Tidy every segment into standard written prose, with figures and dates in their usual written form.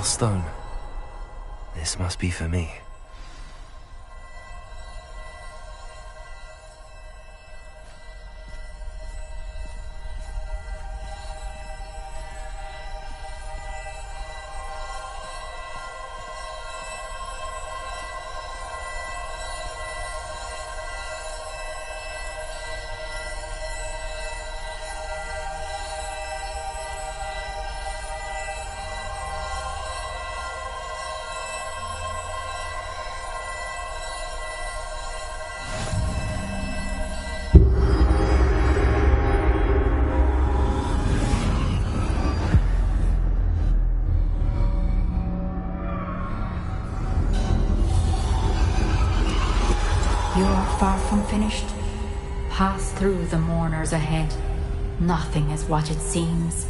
Stone. This must be for me. Far from finished. Pass through the mourners ahead. Nothing is what it seems.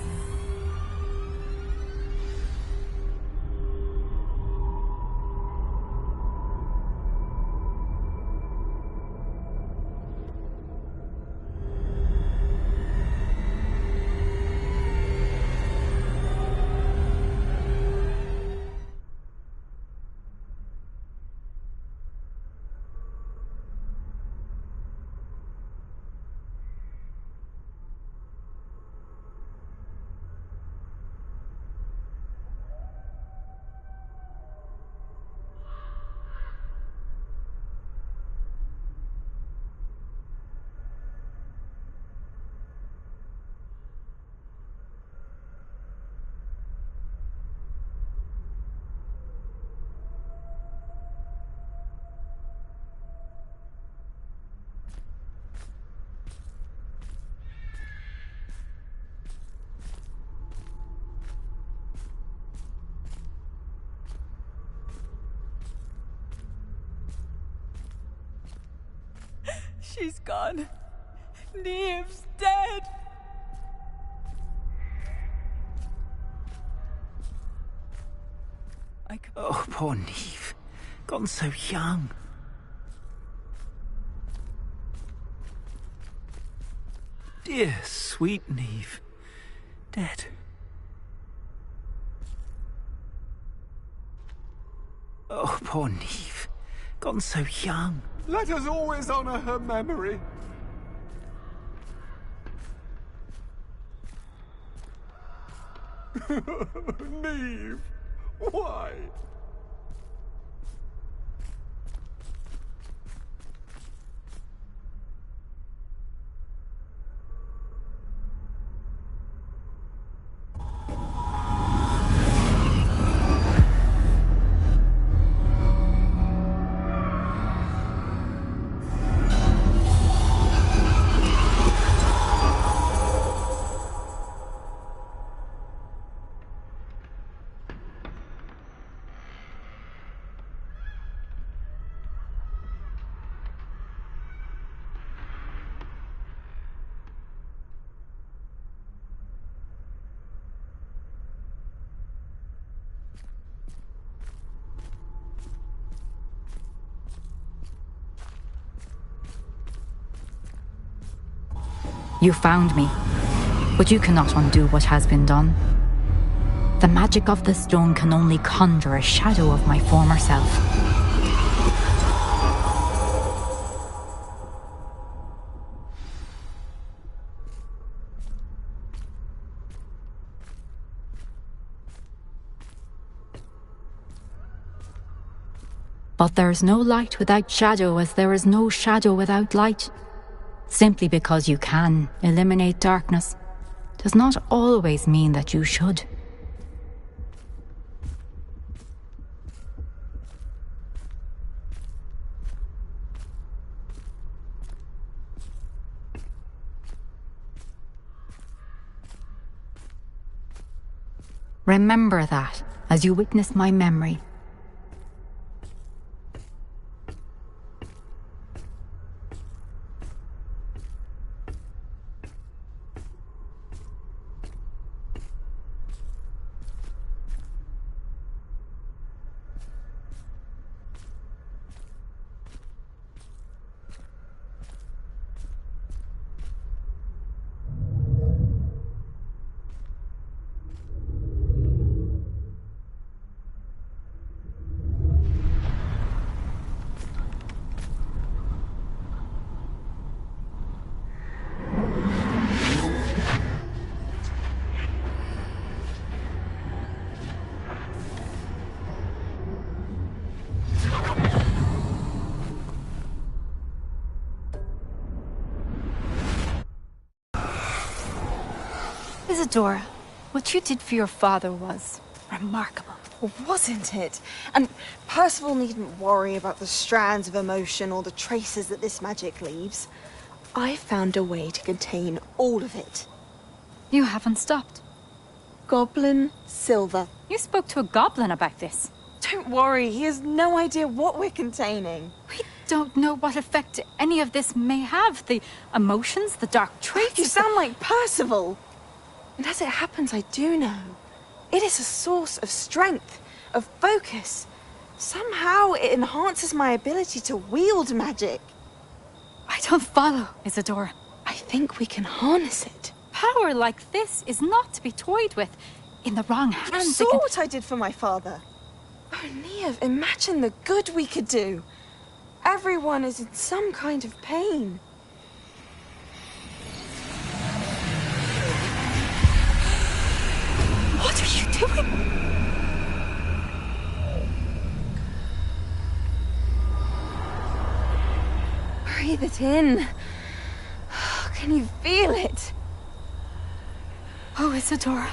She's gone. Neve's dead. Oh, poor Neve. Gone so young. Dear, sweet Neve. Dead. Oh, poor Neve. Gone so young. Let us always honor her memory. Neve, why? You found me, but you cannot undo what has been done. The magic of the stone can only conjure a shadow of my former self. But there is no light without shadow, as there is no shadow without light. Simply because you can eliminate darkness does not always mean that you should. Remember that as you witness my memory. Isadora, what you did for your father was remarkable. Wasn't it? And Percival needn't worry about the strands of emotion or the traces that this magic leaves. I found a way to contain all of it. You haven't stopped. Goblin Silver. You spoke to a goblin about this. Don't worry, he has no idea what we're containing. We don't know what effect any of this may have. The emotions, the dark traits. You sound like Percival. And as it happens, I do know. It is a source of strength, of focus. Somehow it enhances my ability to wield magic. I don't follow, Isadora. I think we can harness it. Power like this is not to be toyed with. In the wrong You hands, saw what I did for my father. Oh, Neve, imagine the good we could do. Everyone is in some kind of pain. What are you doing? Breathe it in. Can you feel it? Oh, Isadora.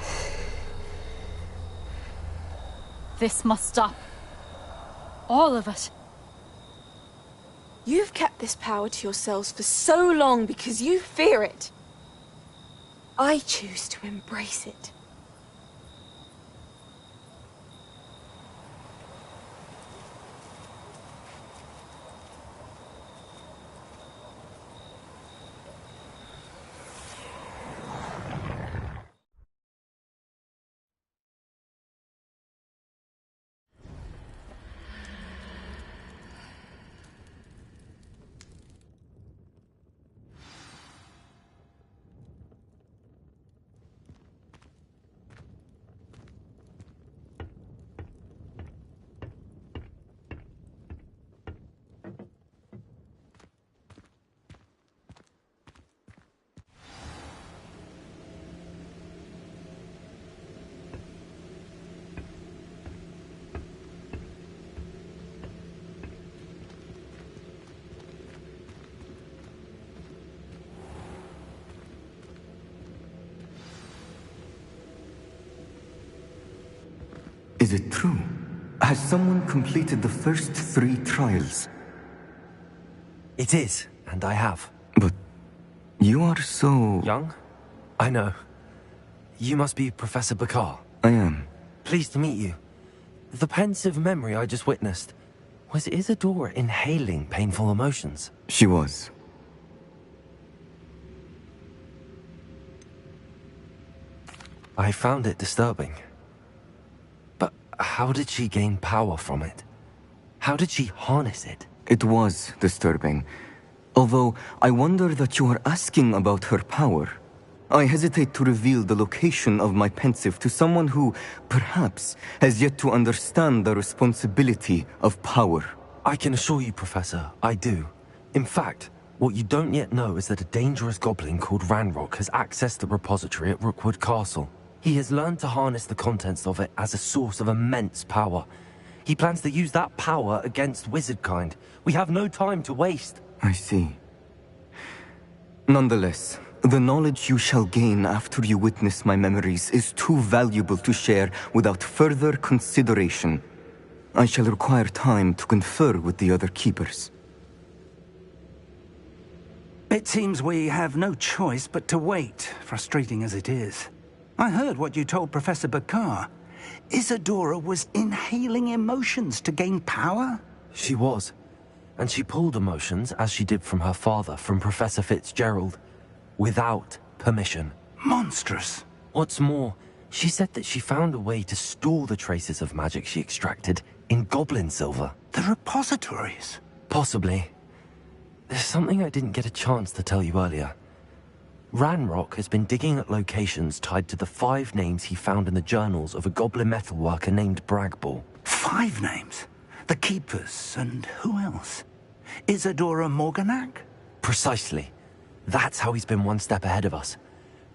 This must stop. All of it. You've kept this power to yourselves for so long because you fear it. I choose to embrace it. Is it true? Has someone completed the first 3 trials? It is, and I have. But you are so... Young? I know. You must be Professor Bakar. I am. Pleased to meet you. The pensive memory I just witnessed, was Isadora inhaling painful emotions? She was. I found it disturbing. But how did she gain power from it? How did she harness it? It was disturbing. Although I wonder that you are asking about her power. I hesitate to reveal the location of my pensive to someone who, perhaps, has yet to understand the responsibility of power. I can assure you, Professor, I do. In fact, what you don't yet know is that a dangerous goblin called Ranrock has accessed the repository at Rookwood Castle. He has learned to harness the contents of it as a source of immense power. He plans to use that power against wizardkind. We have no time to waste. I see. Nonetheless, the knowledge you shall gain after you witness my memories is too valuable to share without further consideration. I shall require time to confer with the other keepers. It seems we have no choice but to wait, frustrating as it is. I heard what you told Professor Bakar. Isadora was inhaling emotions to gain power? She was. And she pulled emotions, as she did from her father, from Professor Fitzgerald, without permission. Monstrous. What's more, she said that she found a way to store the traces of magic she extracted in goblin silver. The repositories? Possibly. There's something I didn't get a chance to tell you earlier. Ranrock has been digging at locations tied to the 5 names he found in the journals of a goblin metalworker named Bragball. 5 names? The Keepers, and who else? Isadora Morganac? Precisely. That's how he's been one step ahead of us.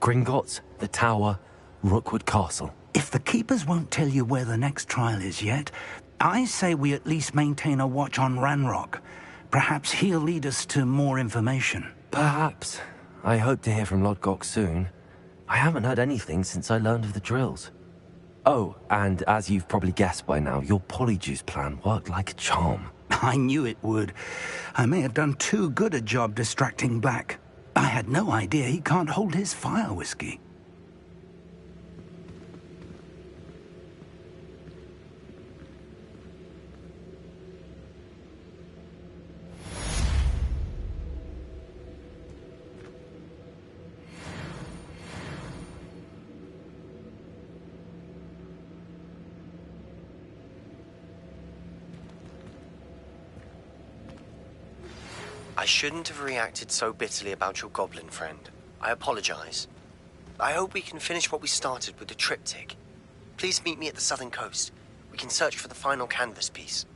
Gringotts, the Tower, Rookwood Castle. If the Keepers won't tell you where the next trial is yet, I say we at least maintain a watch on Ranrock. Perhaps he'll lead us to more information. Perhaps. I hope to hear from Lodgok soon. I haven't heard anything since I learned of the drills. Oh, and as you've probably guessed by now, your polyjuice plan worked like a charm. I knew it would. I may have done too good a job distracting Black. I had no idea he can't hold his fire whiskey. I shouldn't have reacted so bitterly about your goblin friend. I apologize. I hope we can finish what we started with the triptych. Please meet me at the southern coast. We can search for the final canvas piece.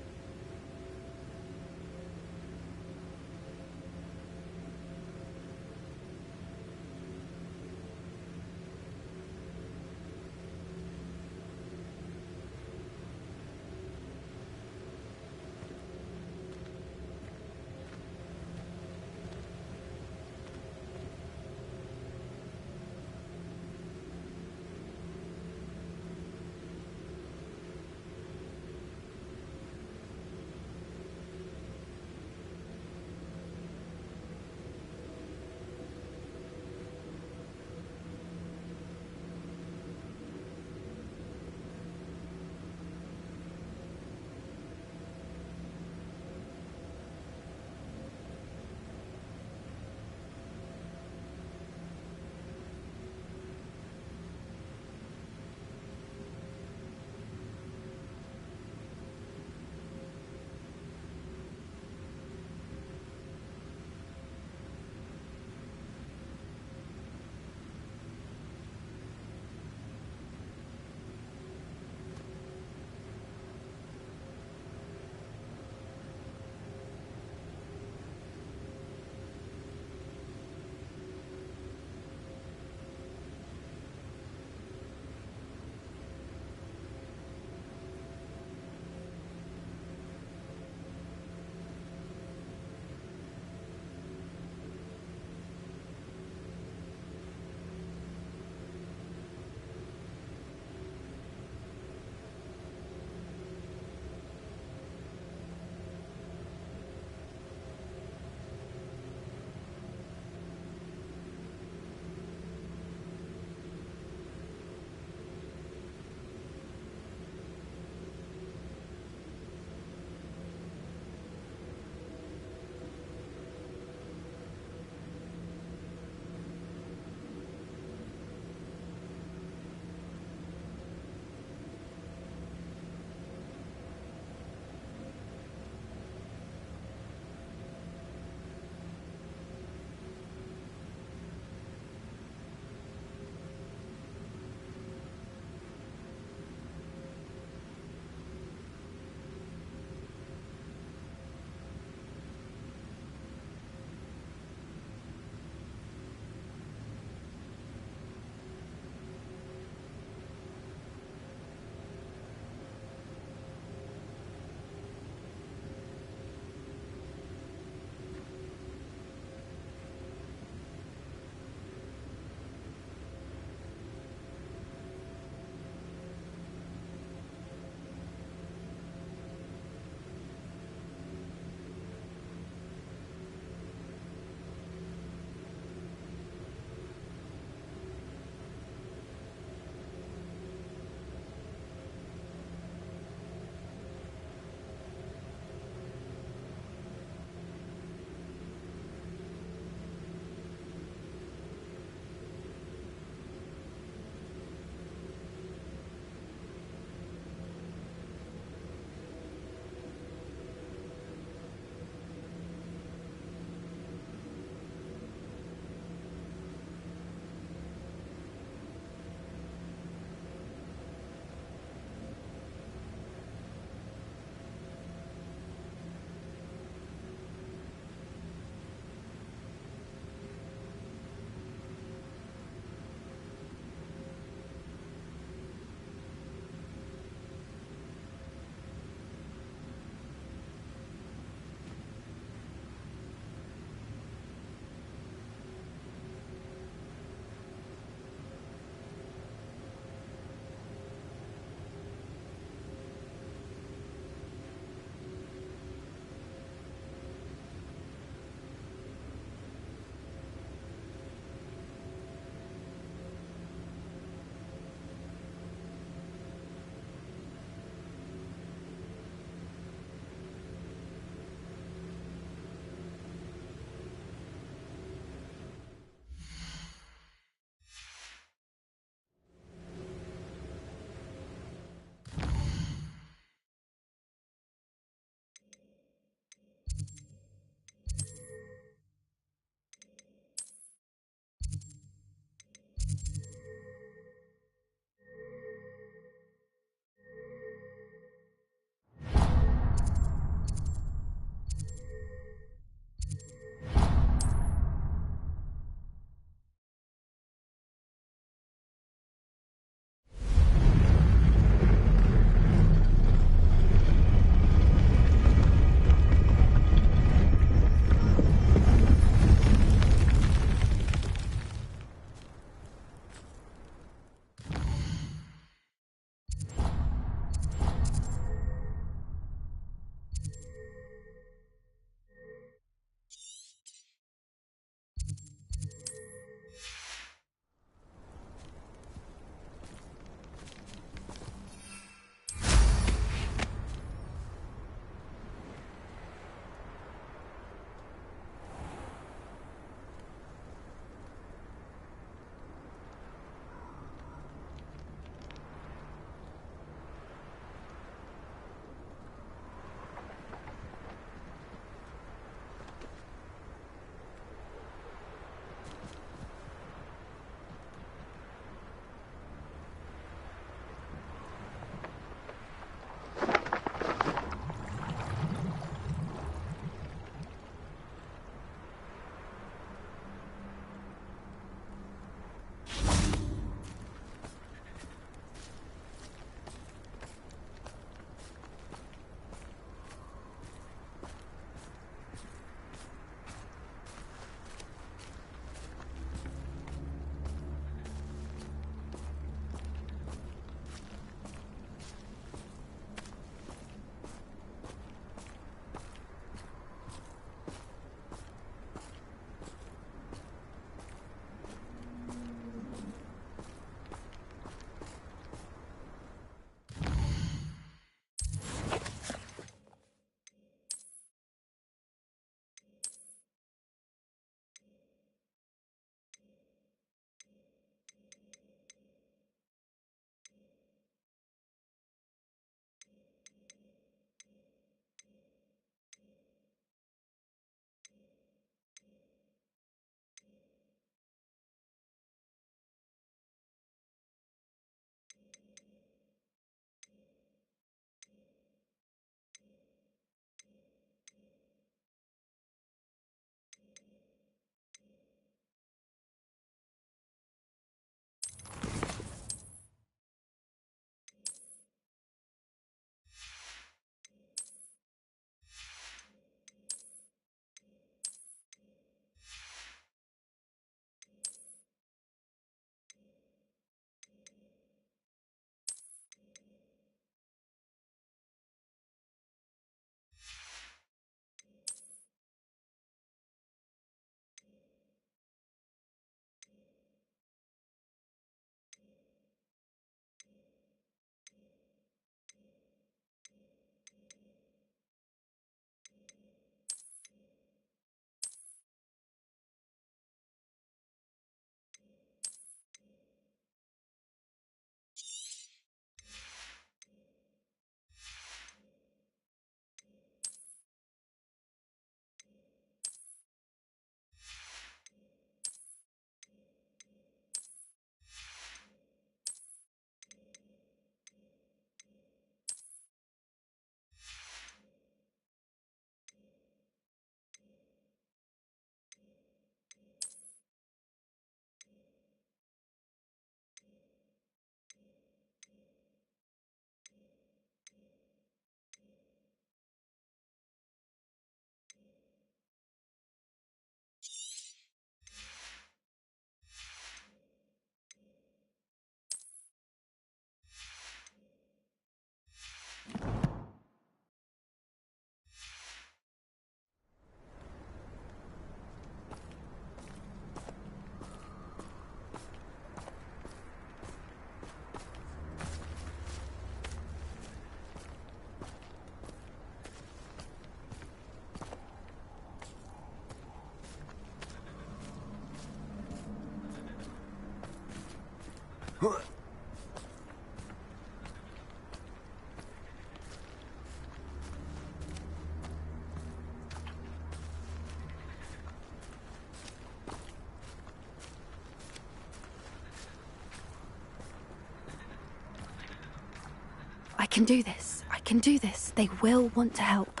can do this. I can do this. They will want to help.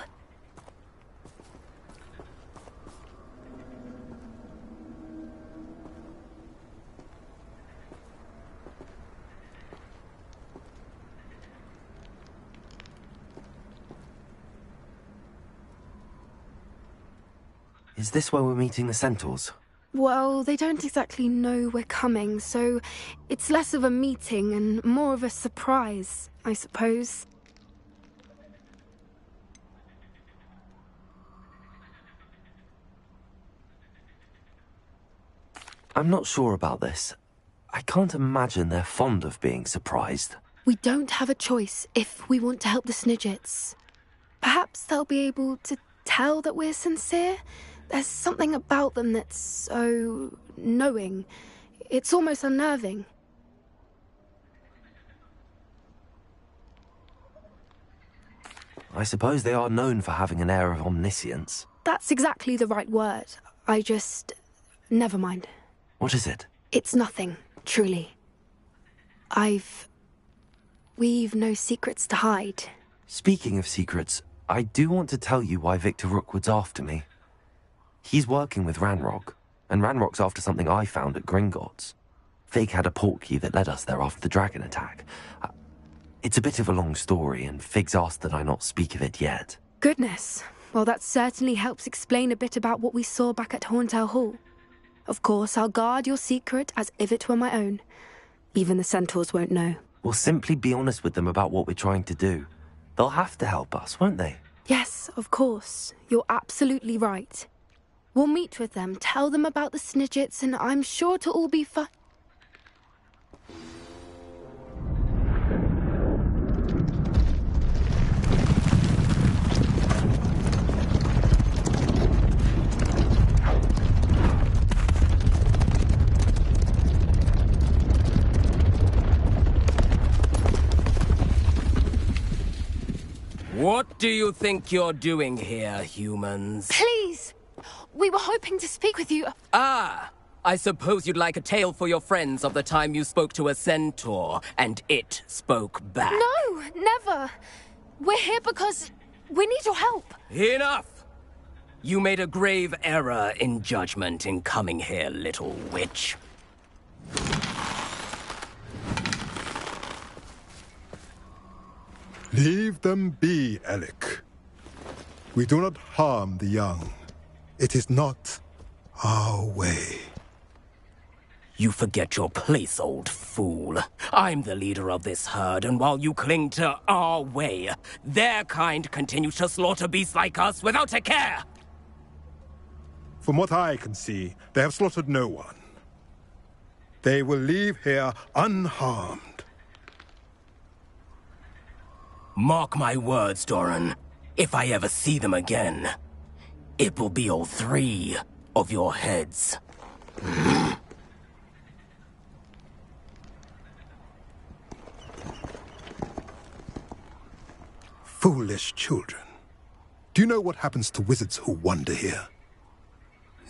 Is this where we're meeting the Centaurs? Well, they don't exactly know we're coming, so it's less of a meeting and more of a surprise, I suppose. I'm not sure about this. I can't imagine they're fond of being surprised. We don't have a choice if we want to help the Snidgets. Perhaps they'll be able to tell that we're sincere. There's something about them that's so knowing. It's almost unnerving. I suppose they are known for having an air of omniscience. That's exactly the right word. Never mind. What is it? It's nothing, truly. We've no secrets to hide. Speaking of secrets, I do want to tell you why Victor Rookwood's after me. He's working with Ranrock, and Ranrock's after something I found at Gringotts. Fig had a portkey that led us there after the dragon attack. It's a bit of a long story, and Fig's asked that I not speak of it yet. Goodness. Well, that certainly helps explain a bit about what we saw back at Horntail Hall. Of course, I'll guard your secret as if it were my own. Even the Centaurs won't know. We'll simply be honest with them about what we're trying to do. They'll have to help us, won't they? Yes, of course. You're absolutely right. We'll meet with them, tell them about the Snidgets, and I'm sure it'll all be fun. What do you think you're doing here, humans? Please! We were hoping to speak with you. Ah! I suppose you'd like a tale for your friends of the time you spoke to a centaur, and it spoke back. No, never. We're here because we need your help. Enough! You made a grave error in judgment in coming here, little witch. Leave them be, Alec. We do not harm the young. It is not our way. You forget your place, old fool. I'm the leader of this herd, and while you cling to our way, their kind continue to slaughter beasts like us without a care! From what I can see, they have slaughtered no one. They will leave here unharmed. Mark my words, Doran. If I ever see them again, it will be all 3 of your heads. Foolish children. Do you know what happens to wizards who wander here?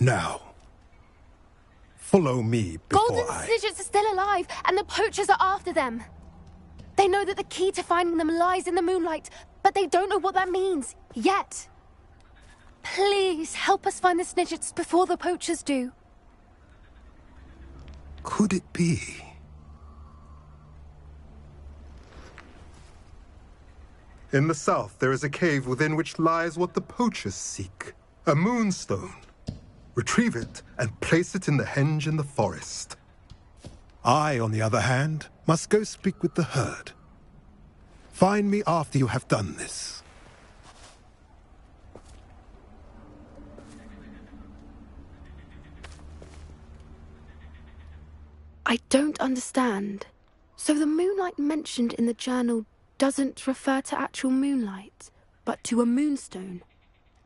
Now, follow me before Golden Snidgets are still alive, and the poachers are after them. They know that the key to finding them lies in the moonlight, but they don't know what that means, yet. Please, help us find the Snidgets before the poachers do. Could it be? In the south, there is a cave within which lies what the poachers seek. A moonstone. Retrieve it and place it in the henge in the forest. I, on the other hand, must go speak with the herd. Find me after you have done this. I don't understand. So the moonlight mentioned in the journal doesn't refer to actual moonlight, but to a moonstone.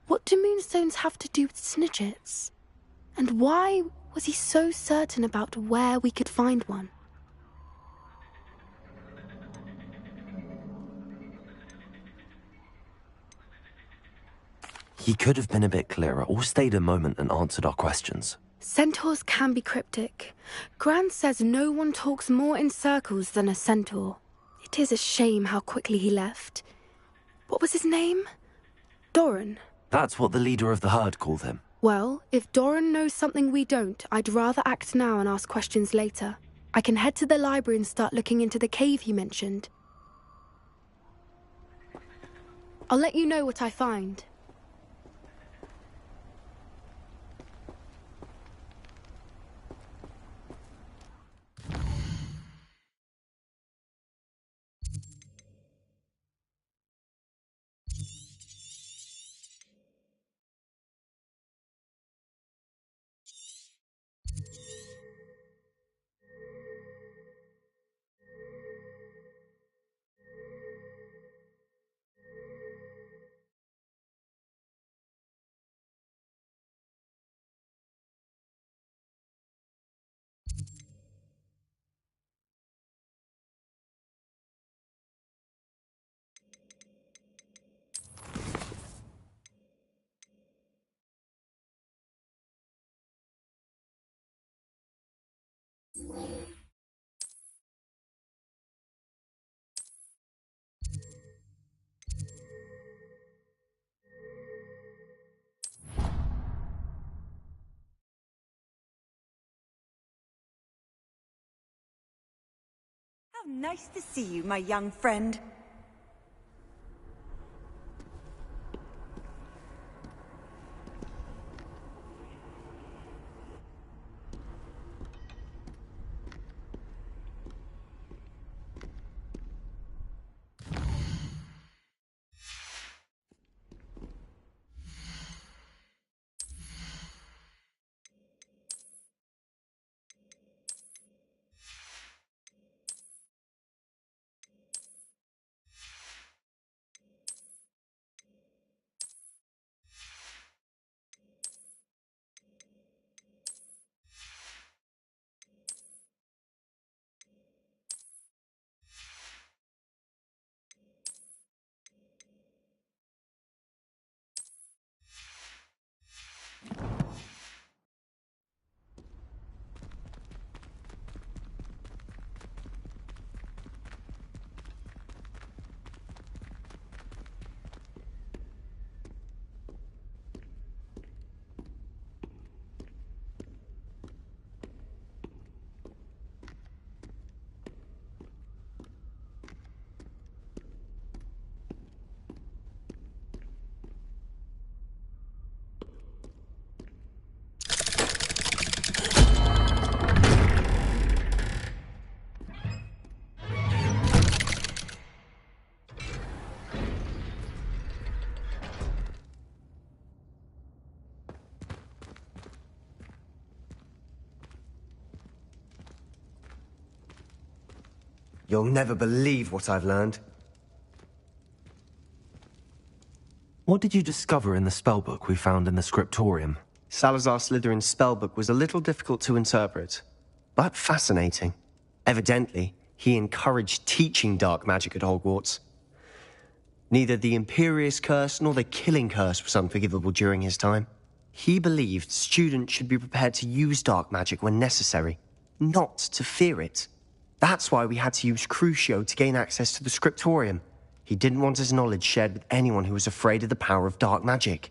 What do moonstones have to do with Snidgets? And why was he so certain about where we could find one? He could have been a bit clearer, or stayed a moment and answered our questions. Centaurs can be cryptic. Gran says no one talks more in circles than a centaur. It It is a shame how quickly he left. What was his name? Doran. That's what the leader of the herd called him. Well, if Doran knows something we don't, I'd rather act now and ask questions later. I can head to the library and start looking into the cave he mentioned. I'll let you know what I find. How nice to see you, my young friend. You'll never believe what I've learned. What did you discover in the spellbook we found in the scriptorium? Salazar Slytherin's spellbook was a little difficult to interpret, but fascinating. Evidently, he encouraged teaching dark magic at Hogwarts. Neither the Imperious Curse nor the Killing Curse was unforgivable during his time. He believed students should be prepared to use dark magic when necessary, not to fear it. That's why we had to use Crucio to gain access to the scriptorium. He didn't want his knowledge shared with anyone who was afraid of the power of dark magic.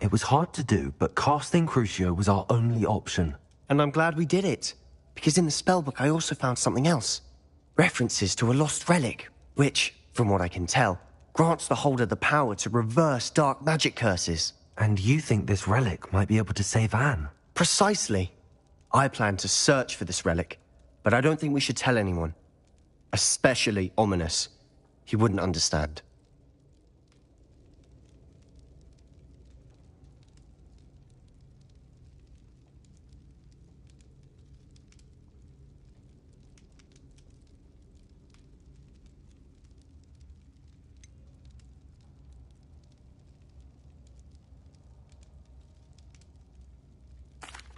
It was hard to do, but casting Crucio was our only option. And I'm glad we did it, because in the spellbook I also found something else. References to a lost relic, which, from what I can tell, grants the holder the power to reverse dark magic curses. And you think this relic might be able to save Anne? Precisely. I plan to search for this relic, but I don't think we should tell anyone. Especially Ominous. He wouldn't understand.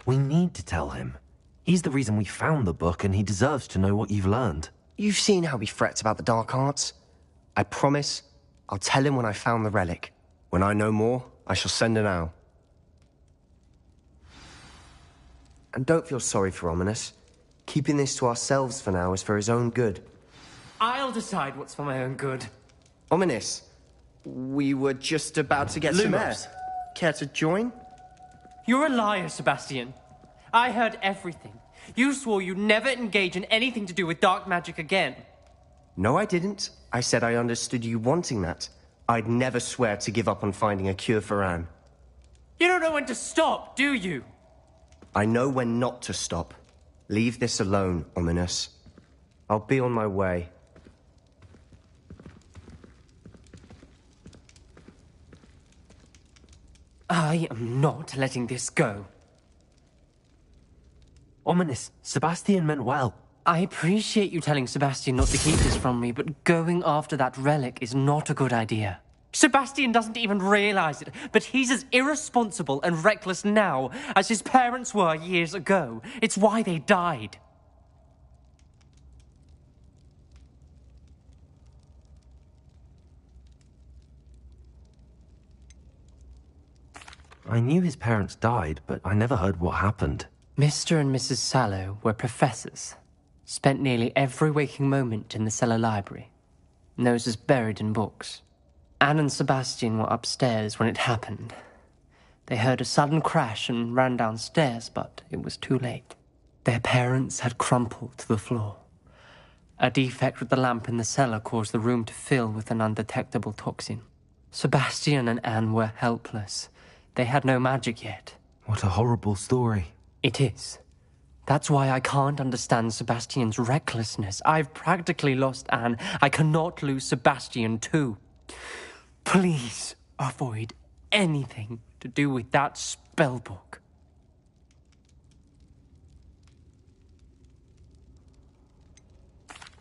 We need to tell him. He's the reason we found the book, and he deserves to know what you've learned. You've seen how he frets about the dark arts. I promise I'll tell him when I found the relic. When I know more, I shall send an owl. And don't feel sorry for Ominous. Keeping this to ourselves for now is for his own good. I'll decide what's for my own good. Ominous, we were just about to get some air. Lumos. Care to join? You're a liar, Sebastian. I heard everything. You swore you'd never engage in anything to do with dark magic again. No, I didn't. I said I understood you wanting that. I'd never swear to give up on finding a cure for Anne. You don't know when to stop, do you? I know when not to stop. Leave this alone, Ominous. I'll be on my way. I am not letting this go. Ominous, Sebastian meant well. I appreciate you telling Sebastian not to keep this from me, but going after that relic is not a good idea. Sebastian doesn't even realize it, but he's as irresponsible and reckless now as his parents were years ago. It's why they died. I knew his parents died, but I never heard what happened. Mr. and Mrs. Sallow were professors. Spent nearly every waking moment in the cellar library. Noses buried in books. Anne and Sebastian were upstairs when it happened. They heard a sudden crash and ran downstairs, but it was too late. Their parents had crumpled to the floor. A defect with the lamp in the cellar caused the room to fill with an undetectable toxin. Sebastian and Anne were helpless. They had no magic yet. What a horrible story. It is. That's why I can't understand Sebastian's recklessness. I've practically lost Anne. I cannot lose Sebastian too. Please avoid anything to do with that spellbook.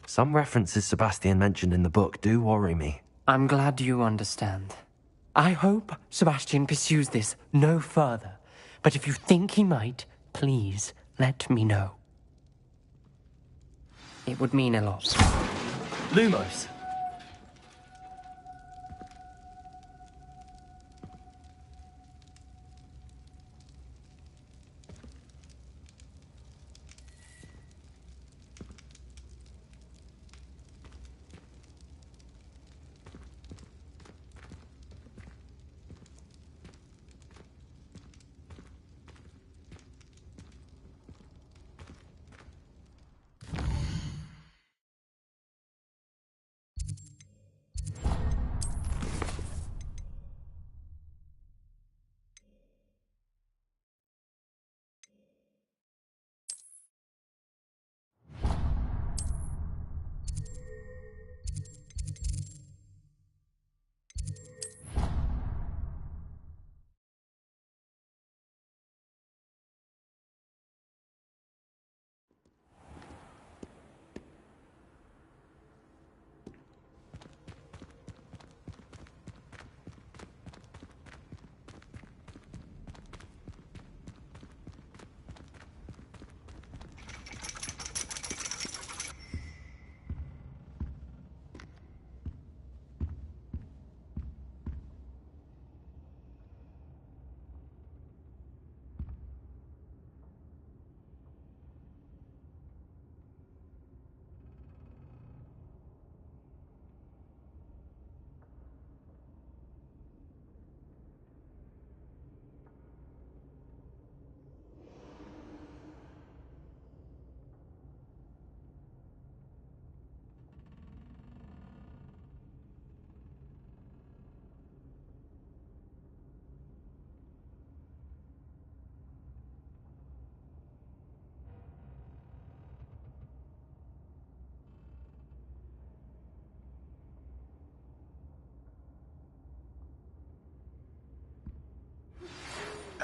Some references Sebastian mentioned in the book do worry me. I'm glad you understand. I hope Sebastian pursues this no further. But if you think he might, please let me know. It would mean a lot. Lumos.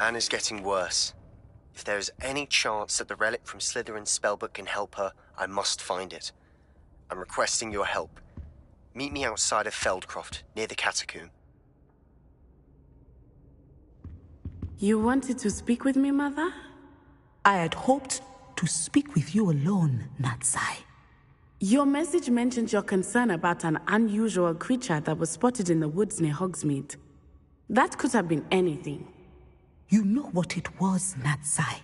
Anne is getting worse. If there is any chance that the relic from Slytherin's spellbook can help her, I must find it. I'm requesting your help. Meet me outside of Feldcroft, near the catacomb. You wanted to speak with me, Mother? I had hoped to speak with you alone, Natsai. Your message mentioned your concern about an unusual creature that was spotted in the woods near Hogsmeade. That could have been anything. You know what it was, Natsai.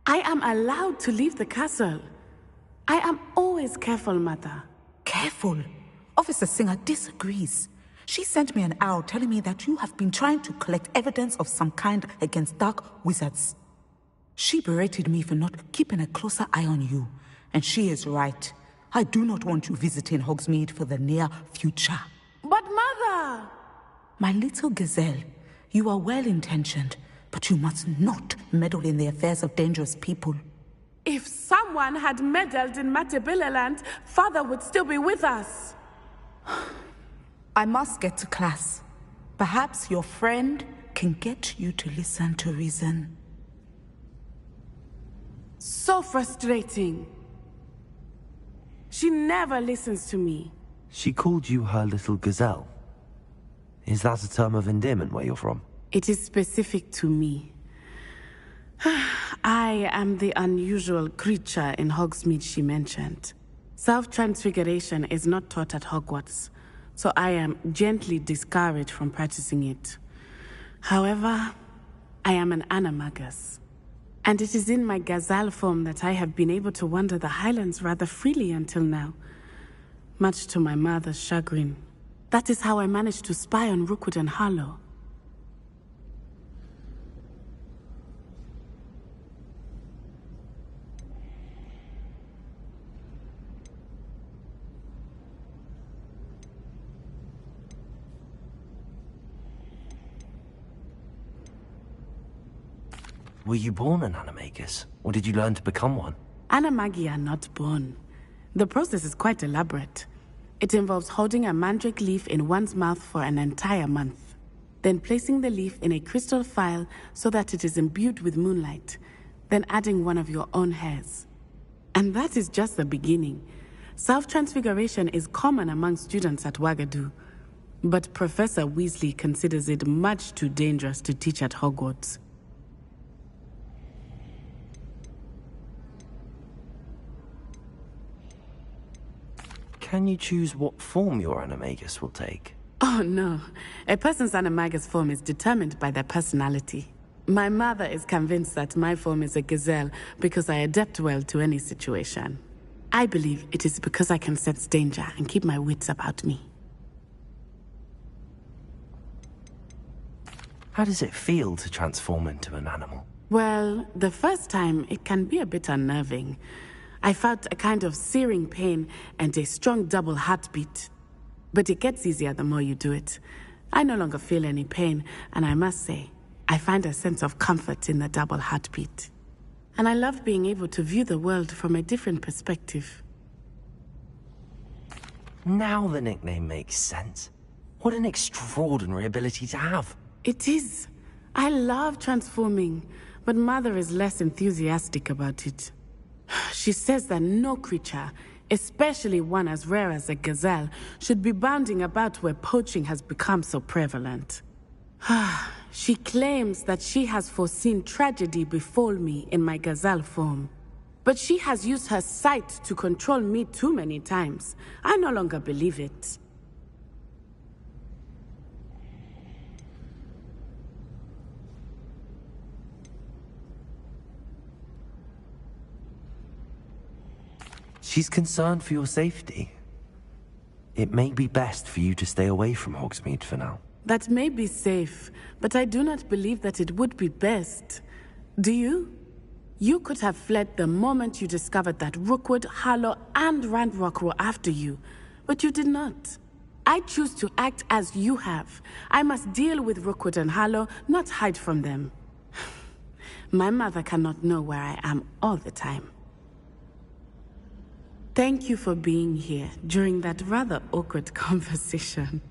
I am allowed to leave the castle. I am always careful, Mother. Careful? Officer Singer disagrees. She sent me an owl telling me that you have been trying to collect evidence of some kind against dark wizards. She berated me for not keeping a closer eye on you, and she is right. I do not want you visiting Hogsmeade for the near future. But Mother! My little gazelle, you are well-intentioned, but you must not meddle in the affairs of dangerous people. If someone had meddled in Matabeleland, Father would still be with us. I must get to class. Perhaps your friend can get you to listen to reason. So frustrating. She never listens to me. She called you her little gazelle. Is that a term of endearment where you're from? It is specific to me. I am the unusual creature in Hogsmeade she mentioned. Self-transfiguration is not taught at Hogwarts, so I am gently discouraged from practicing it. However, I am an animagus, and it is in my gazelle form that I have been able to wander the Highlands rather freely until now, much to my mother's chagrin. That is how I managed to spy on Rookwood and Harlow. Were you born an animagus, or did you learn to become one? Animagi are not born. The process is quite elaborate. It involves holding a mandrake leaf in one's mouth for an entire month, then placing the leaf in a crystal phial so that it is imbued with moonlight, then adding one of your own hairs. And that is just the beginning. Self-transfiguration is common among students at Wagadu, but Professor Weasley considers it much too dangerous to teach at Hogwarts. Can you choose what form your animagus will take? Oh no, a person's animagus form is determined by their personality. My mother is convinced that my form is a gazelle because I adapt well to any situation. I believe it is because I can sense danger and keep my wits about me. How does it feel to transform into an animal? Well, the first time it can be a bit unnerving. I felt a kind of searing pain and a strong double heartbeat. But it gets easier the more you do it. I no longer feel any pain, and I must say, I find a sense of comfort in the double heartbeat. And I love being able to view the world from a different perspective. Now the nickname makes sense. What an extraordinary ability to have. It is. I love transforming, but Mother is less enthusiastic about it. She says that no creature, especially one as rare as a gazelle, should be bounding about where poaching has become so prevalent. She claims that she has foreseen tragedy befall me in my gazelle form. But she has used her sight to control me too many times. I no longer believe it. She's concerned for your safety. It may be best for you to stay away from Hogsmeade for now. That may be safe, but I do not believe that it would be best. Do you? You could have fled the moment you discovered that Rookwood, Harlow, and Ranrock were after you, but you did not. I choose to act as you have. I must deal with Rookwood and Harlow, not hide from them. My mother cannot know where I am all the time. Thank you for being here during that rather awkward conversation.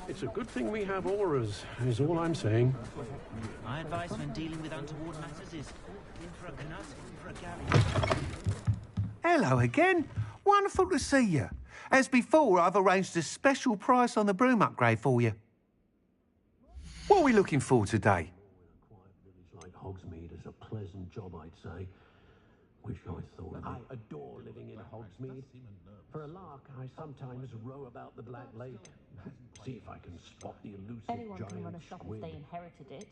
It's a good thing we have auras, is all I'm saying. My advice when dealing with untoward matters is in for a canut, in for a galley. Hello again. Wonderful to see you. As before, I've arranged a special price on the broom upgrade for you. What are we looking for today? A quiet village like Hogsmeade is a pleasant job, I'd say. Wish I thought of it. I adore living in Hogsmeade. For a lark, I sometimes row about the Black Lake. See if I can spot the elusive Anyone giant can run a shop squid. if they inherited it.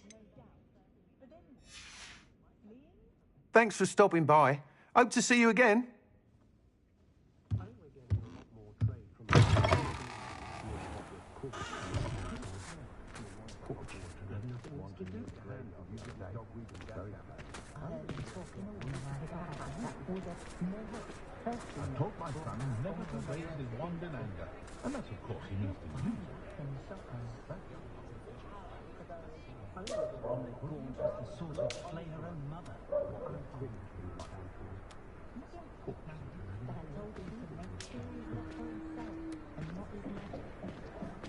Thanks for stopping by. Hope to see you again. I taught my son never to raise his wand in anger, and that's of course he means to use it. The sort of slay her own mother.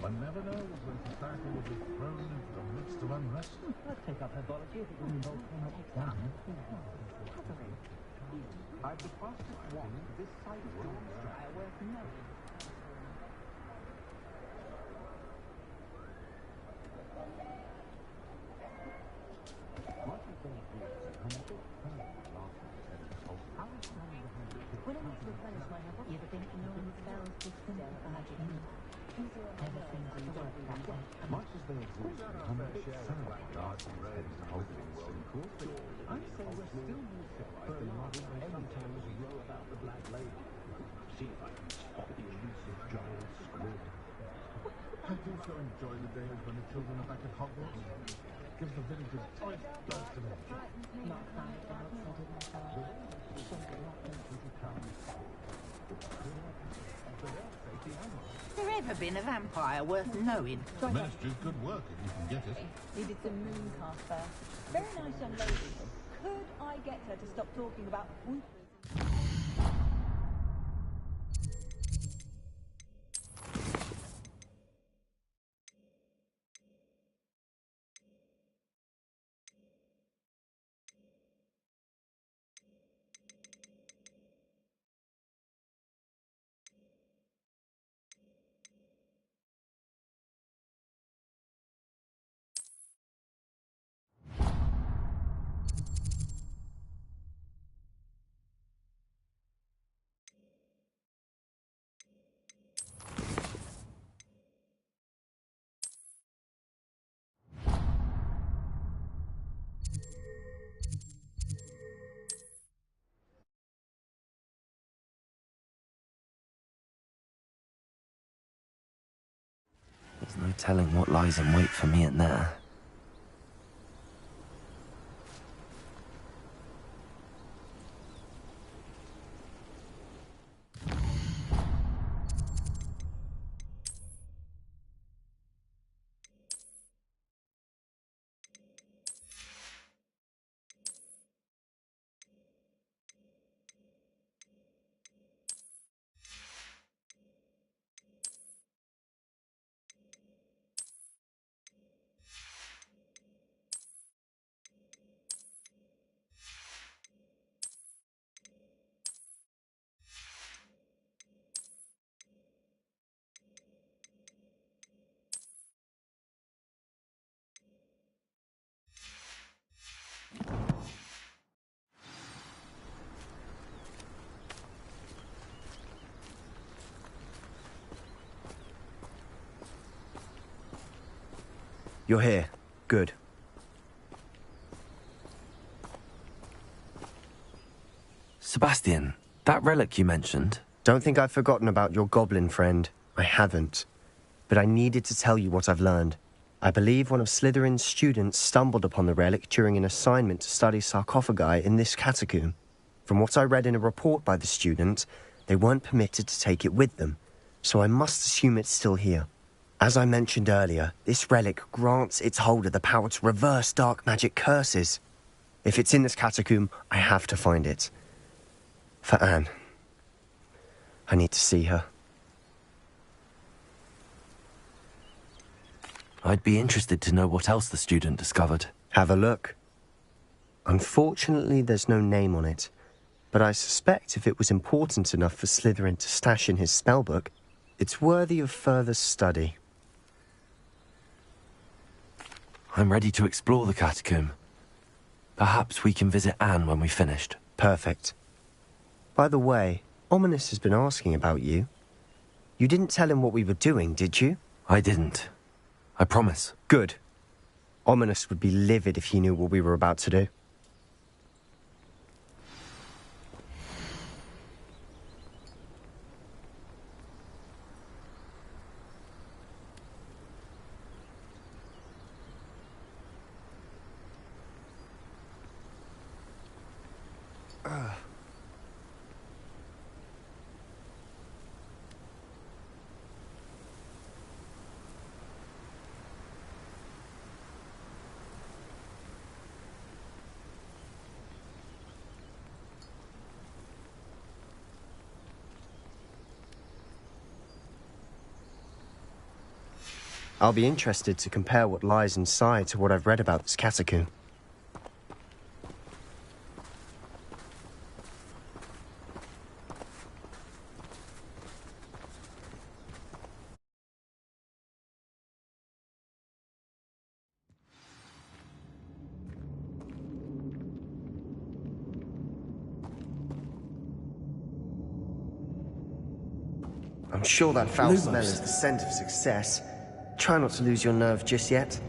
One never knows when society will be thrown into the midst of unrest. I'd take up herbology if it would involve exam. I've the fastest wand this side of Dawnstrike. Worth knowing. When I need to replenish my herbology, you ever think no one spells this similar to magic? Never seems to work that way. Much as they exist in hundred black darts and reds and hoping well in course, I'd say we're still more civilized than modern I sometimes row about the Black Lake. See if I can spot the elusive giant squid. I do so enjoy the days when the children are back at Hogwarts. Gives the village a choice burst of energy. There ever been a vampire worth knowing? Ministry's good work if you can get it. Needed some moon cast first. Very nice young lady. Could I get her to stop talking about woofers? There's no telling what lies in wait for me in there. You're here. Good. Sebastian, that relic you mentioned... Don't think I've forgotten about your goblin friend. I haven't. But I needed to tell you what I've learned. I believe one of Slytherin's students stumbled upon the relic during an assignment to study sarcophagi in this catacomb. From what I read in a report by the student, they weren't permitted to take it with them, so I must assume it's still here. As I mentioned earlier, this relic grants its holder the power to reverse dark magic curses. If it's in this catacomb, I have to find it. For Anne. I need to see her. I'd be interested to know what else the student discovered. Have a look. Unfortunately, there's no name on it, but I suspect if it was important enough for Slytherin to stash in his spellbook, it's worthy of further study. I'm ready to explore the catacomb. Perhaps we can visit Anne when we've finished. Perfect. By the way, Ominous has been asking about you. You didn't tell him what we were doing, did you? I didn't. I promise. Good. Ominous would be livid if he knew what we were about to do. I'll be interested to compare what lies inside to what I've read about this catacomb. I'm sure that foul smell is the scent of success. Try not to lose your nerve just yet.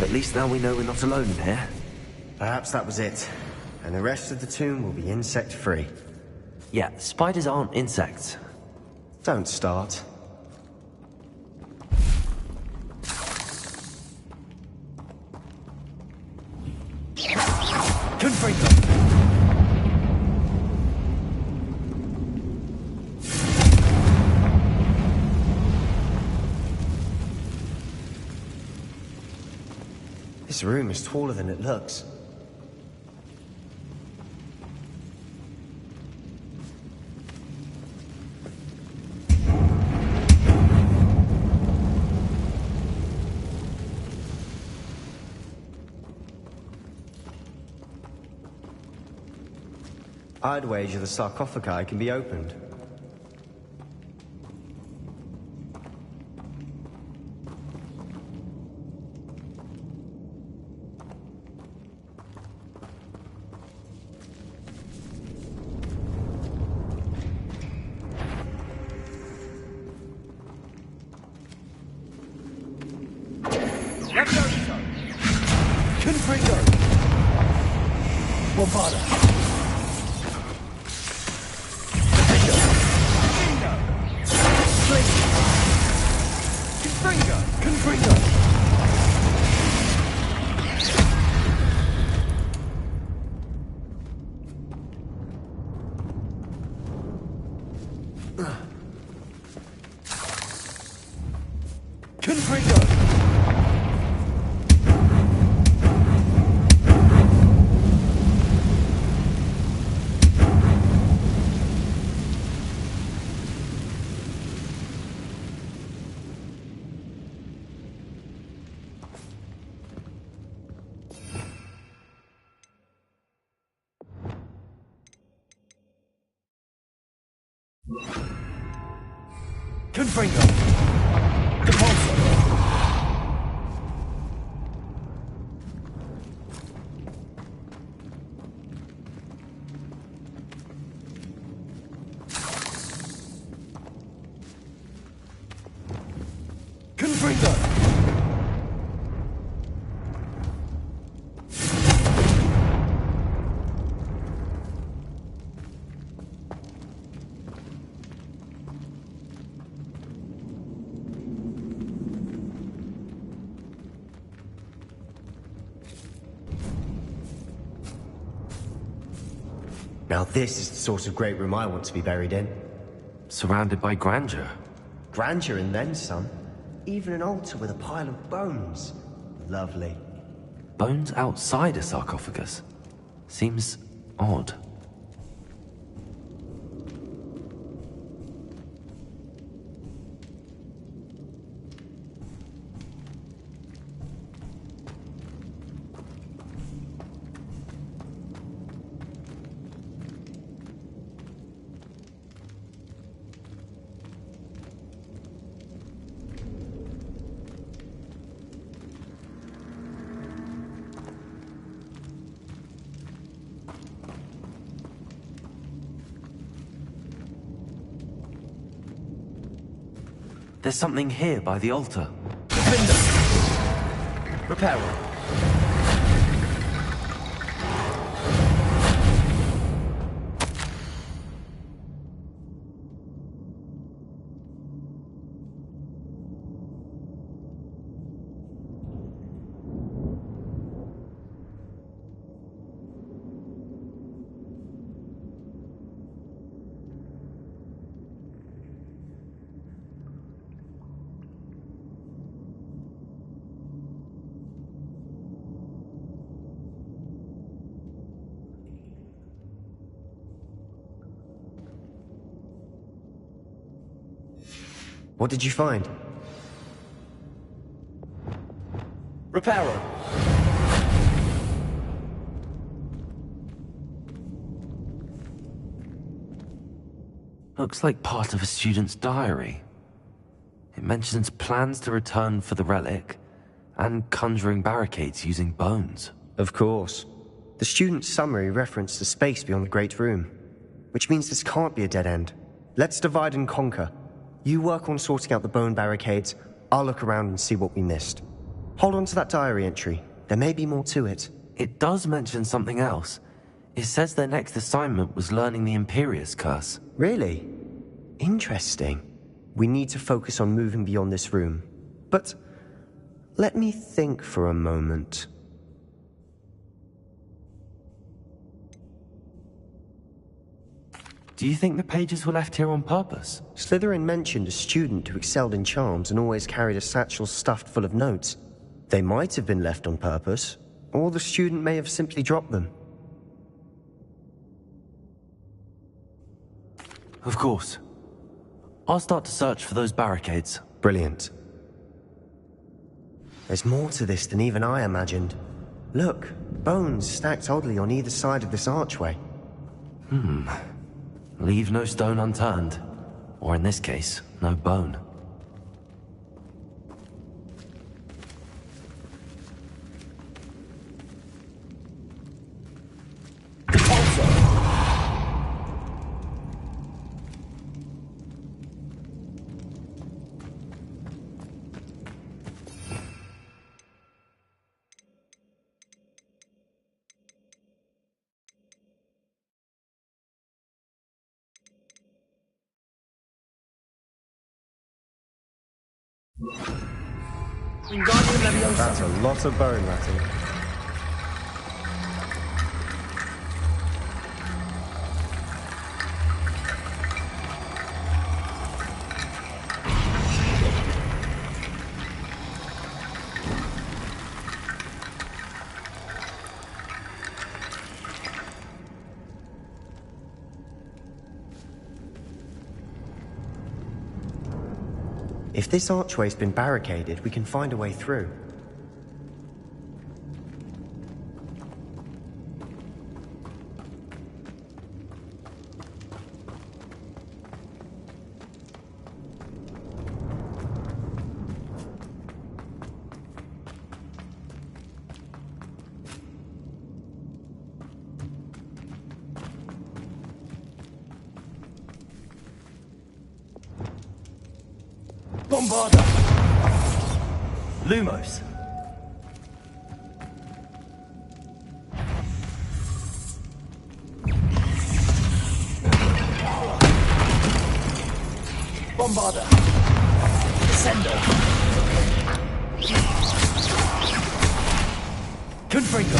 At least now we know we're not alone in here. Perhaps that was it. And the rest of the tomb will be insect-free. Yeah, spiders aren't insects. Don't start. This room is taller than it looks. I'd wager the sarcophagi can be opened. Confringo! Depulso! traitor! Now this is the sort of great room I want to be buried in. Surrounded by grandeur. Grandeur and then some. Even an altar with a pile of bones. Lovely. Bones outside a sarcophagus? Seems odd. There's something here by the altar. Repair. What did you find? Reparo. Looks like part of a student's diary. It mentions plans to return for the relic, and conjuring barricades using bones. Of course. The student's summary referenced the space beyond the Great Room, which means this can't be a dead end. Let's divide and conquer. You work on sorting out the bone barricades, I'll look around and see what we missed. Hold on to that diary entry. There may be more to it. It does mention something else. It says their next assignment was learning the Imperius Curse. Really? Interesting. We need to focus on moving beyond this room. But let me think for a moment. Do you think the pages were left here on purpose? Slytherin mentioned a student who excelled in charms and always carried a satchel stuffed full of notes. They might have been left on purpose, or the student may have simply dropped them. Of course. I'll start to search for those barricades. Brilliant. There's more to this than even I imagined. Look, bones stacked oddly on either side of this archway. Leave no stone unturned. Or in this case, no bone. That's a lot of bone ratting. If this archway's been barricaded, we can find a way through. Bombarda! Lumos. Bombarder. Descender. Confringo.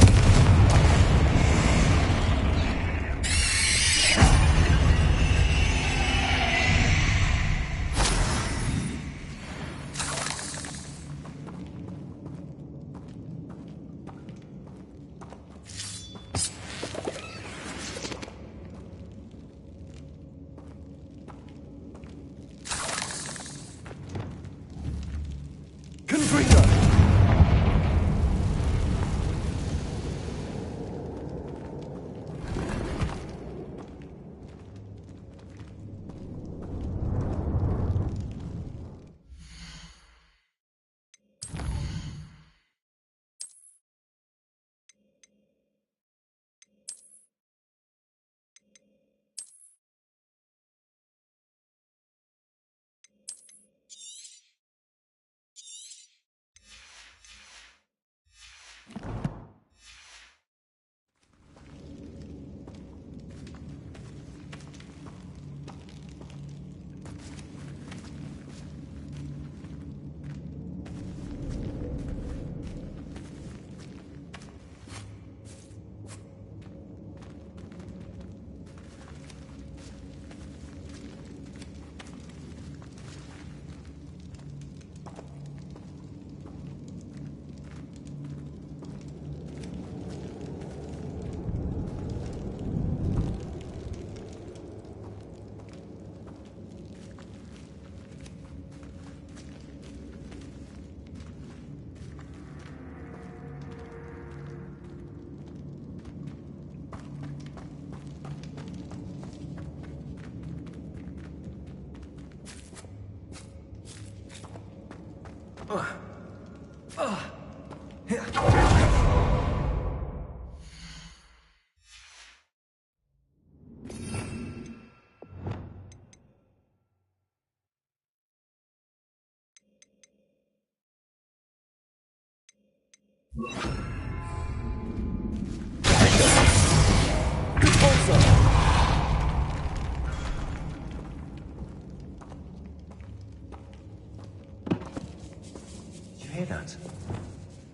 You hear that?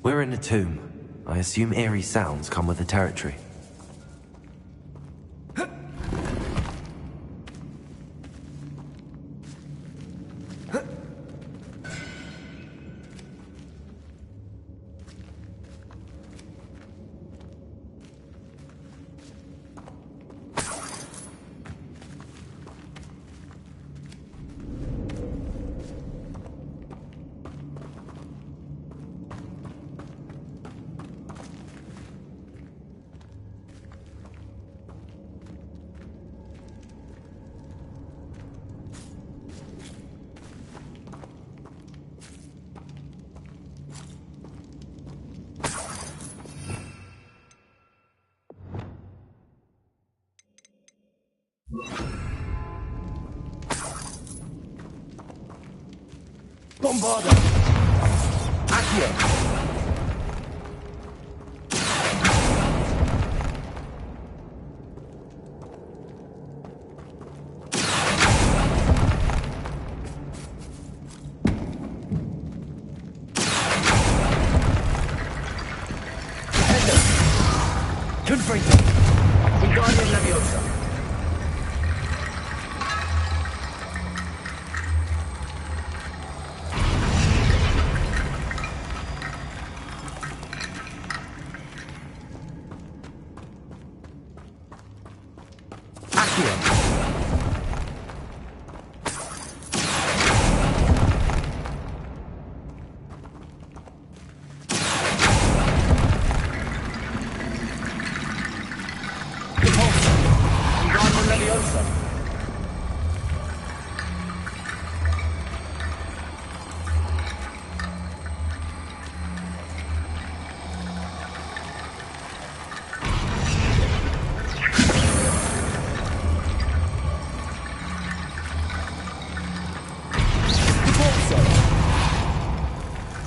We're in a tomb. I assume eerie sounds come with the territory. Bombarder. Accio. Confringo. Wingardium Leviosa.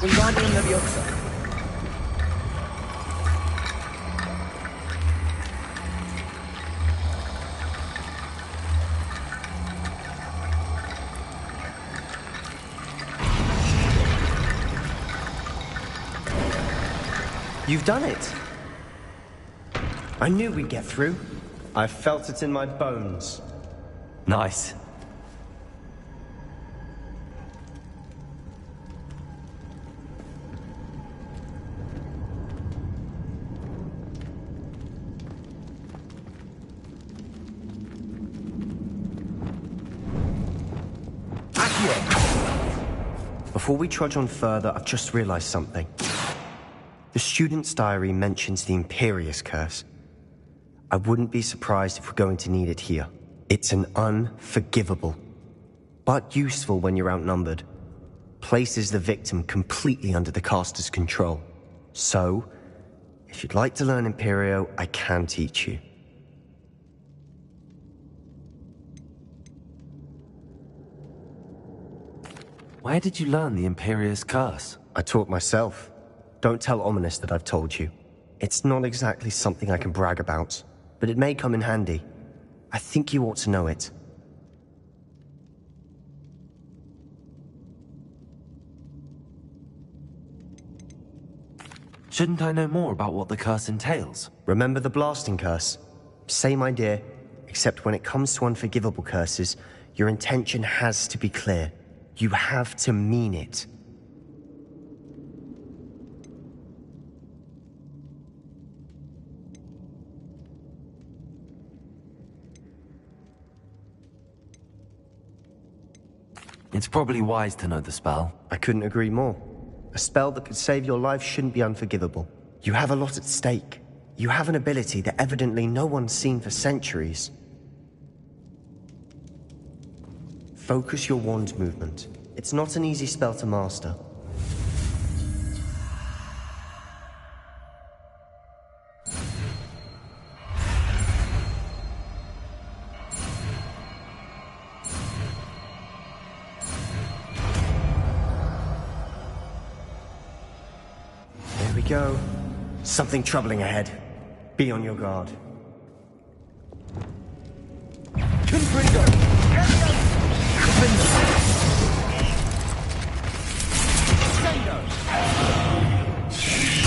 Wingardium Leviosa. You've done it. I knew we'd get through. I felt it in my bones. Nice. Before we trudge on further, I've just realized something. The student's diary mentions the Imperious Curse. I wouldn't be surprised if we're going to need it here. It's an unforgivable, but useful when you're outnumbered. Places the victim completely under the caster's control. So, if you'd like to learn Imperio, I can teach you. Where did you learn the Imperious Curse? I taught myself. Don't tell Ominous that I've told you. It's not exactly something I can brag about, but it may come in handy. I think you ought to know it. Shouldn't I know more about what the curse entails? Remember the blasting curse? Same idea, except when it comes to unforgivable curses, your intention has to be clear. You have to mean it. It's probably wise to know the spell. I couldn't agree more. A spell that could save your life shouldn't be unforgivable. You have a lot at stake. You have an ability that evidently no one's seen for centuries. Focus your wand movement. It's not an easy spell to master. There we go. Something troubling ahead. Be on your guard. Confringo! Sendo!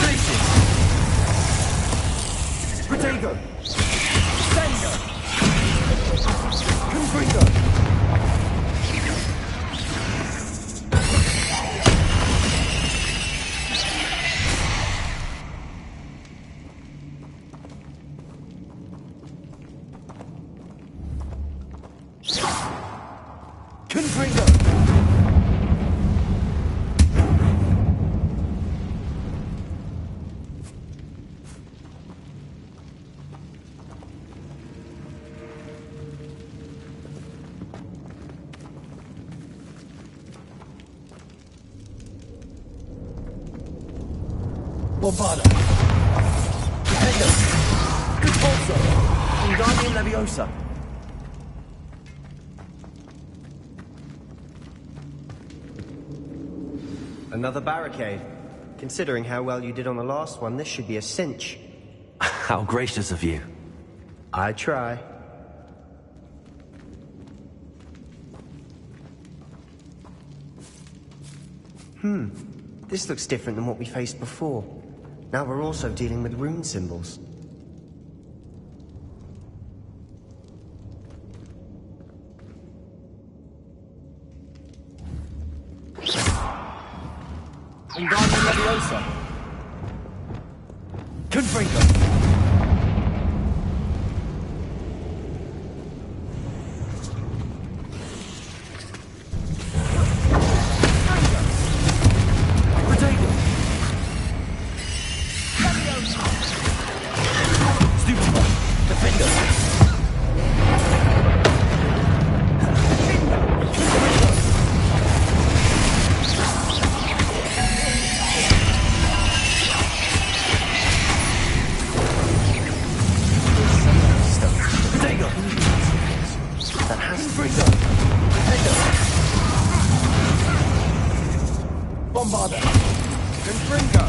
Gracious! Protego! Sendo! Confringo! Confringo! Bombarda! Defendo! Repulso! Wingardium Leviosa! Another barricade. Considering how well you did on the last one, this should be a cinch. How gracious of you. I try. This looks different than what we faced before. Now we're also dealing with rune symbols. Wingardium Leviosa! Confringo! Bombarda! Confringo!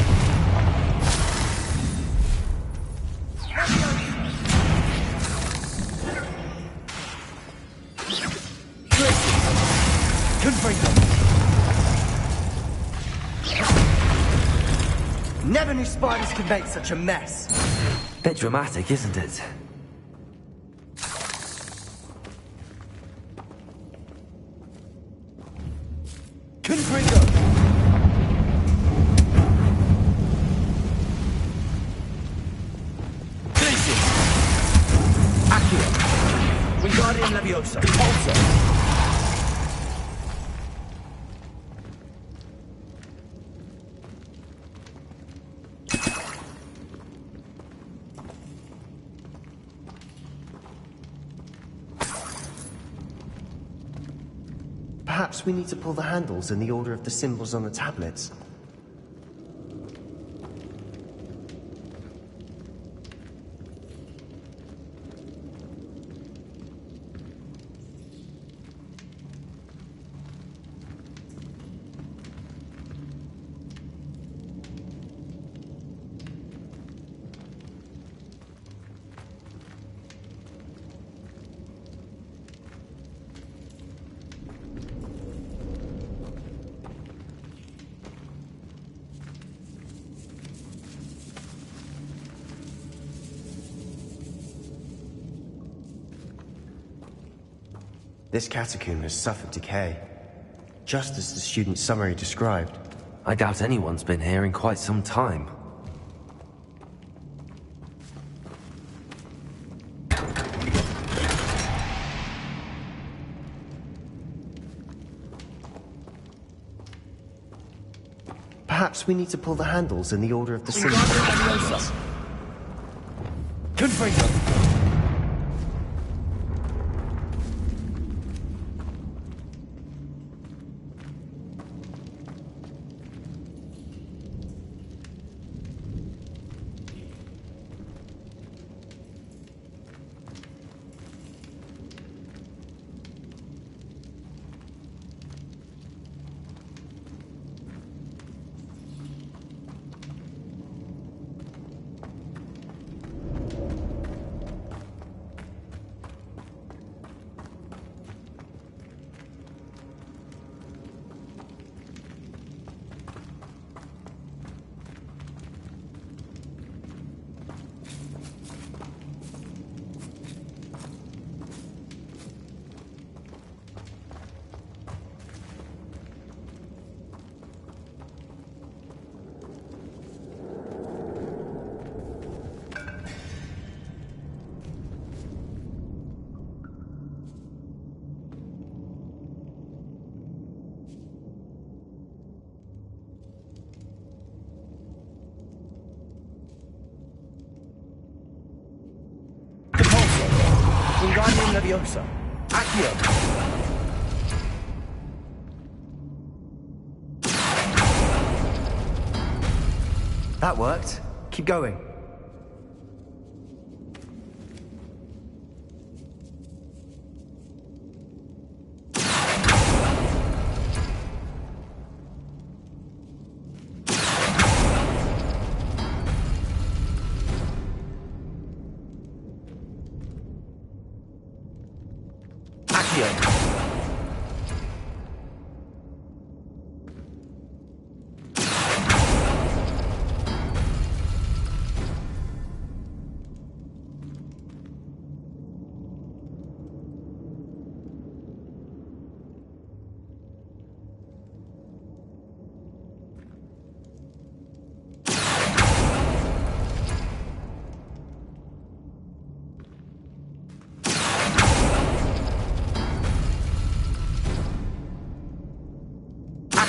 Confringo! Never knew spiders could make such a mess. Bit dramatic, isn't it? Confringo! Glacius! Accio! Wingardium Leviosa! Pulsar! Perhaps we need to pull the handles in the order of the symbols on the tablets. This catacomb has suffered decay, just as the student's summary described. I doubt anyone's been here in quite some time. Perhaps we need to pull the handles in the order of the symbols. Confringo! Wingardium Leviosa! Accio! That worked. Keep going.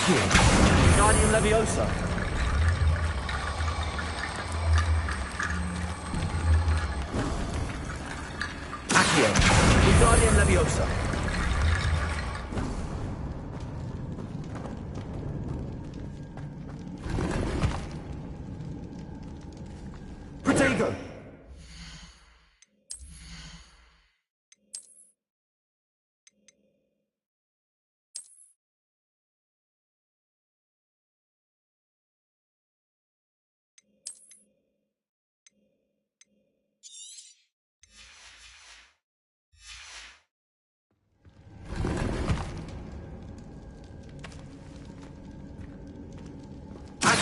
Wingardium Leviosa! Accio! Wingardium Leviosa! Protego!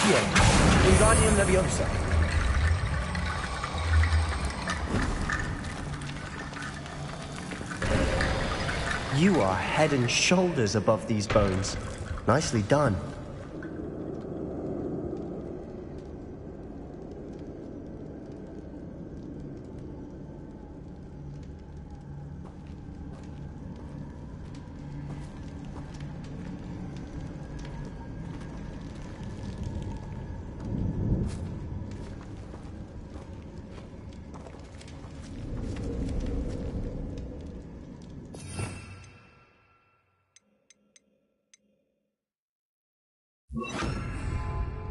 Accio. Wingardium Leviosa. You are head and shoulders above these bones. Nicely done.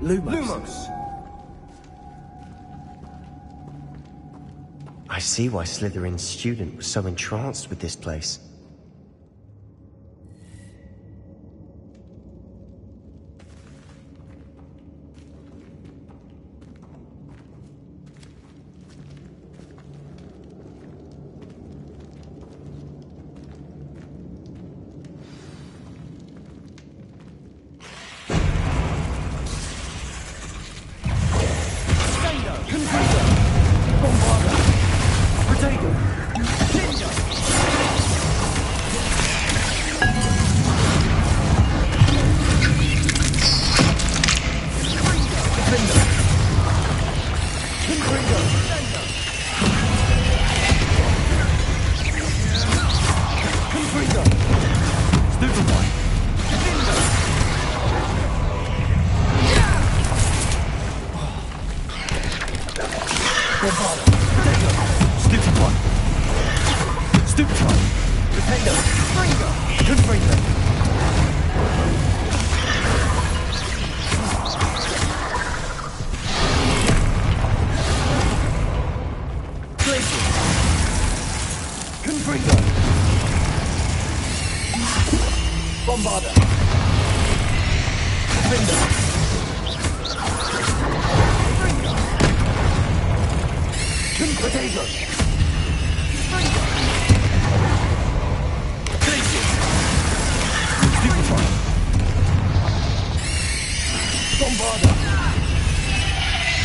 Lumos. I see why Slytherin's student was so entranced with this place.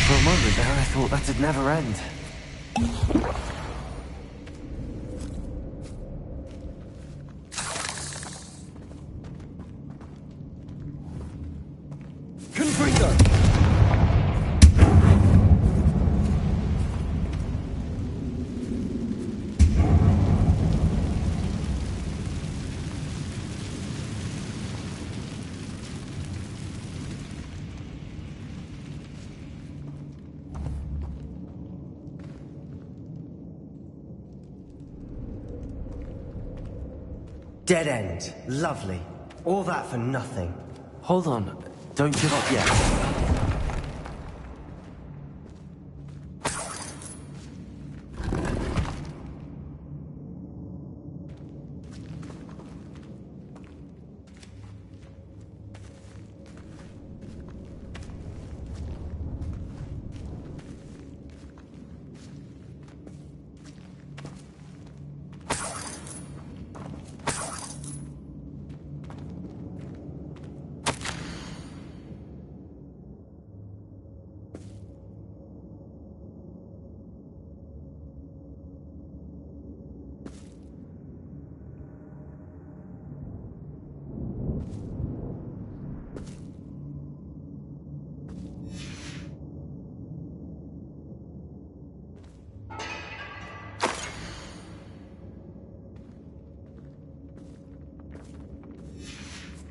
For a moment there, I thought that'd never end. Dead end. Lovely. All that for nothing. Hold on. Don't give up yet.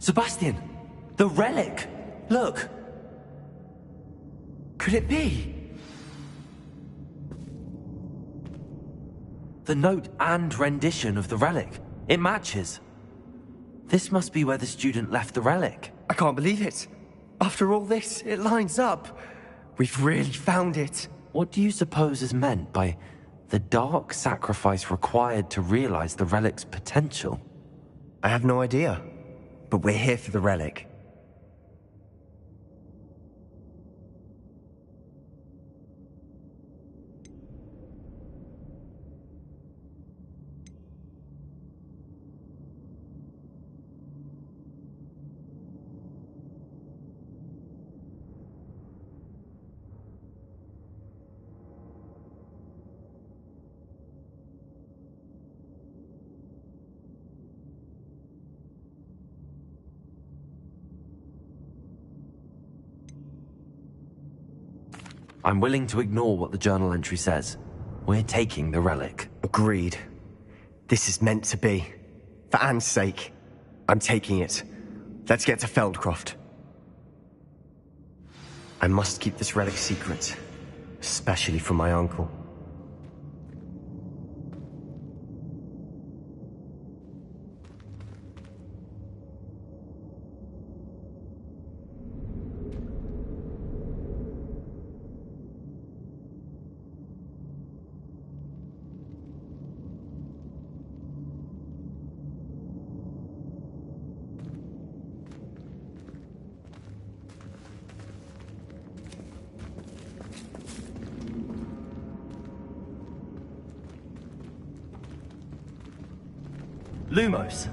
Sebastian! The relic! Look! Could it be? The note and rendition of the relic. It matches. This must be where the student left the relic. I can't believe it. After all this, it lines up. We've really found it. What do you suppose is meant by the dark sacrifice required to realize the relic's potential? I have no idea. But we're here for the relic. I'm willing to ignore what the journal entry says. We're taking the relic. Agreed. This is meant to be. For Anne's sake, I'm taking it. Let's get to Feldcroft. I must keep this relic secret, especially from my uncle.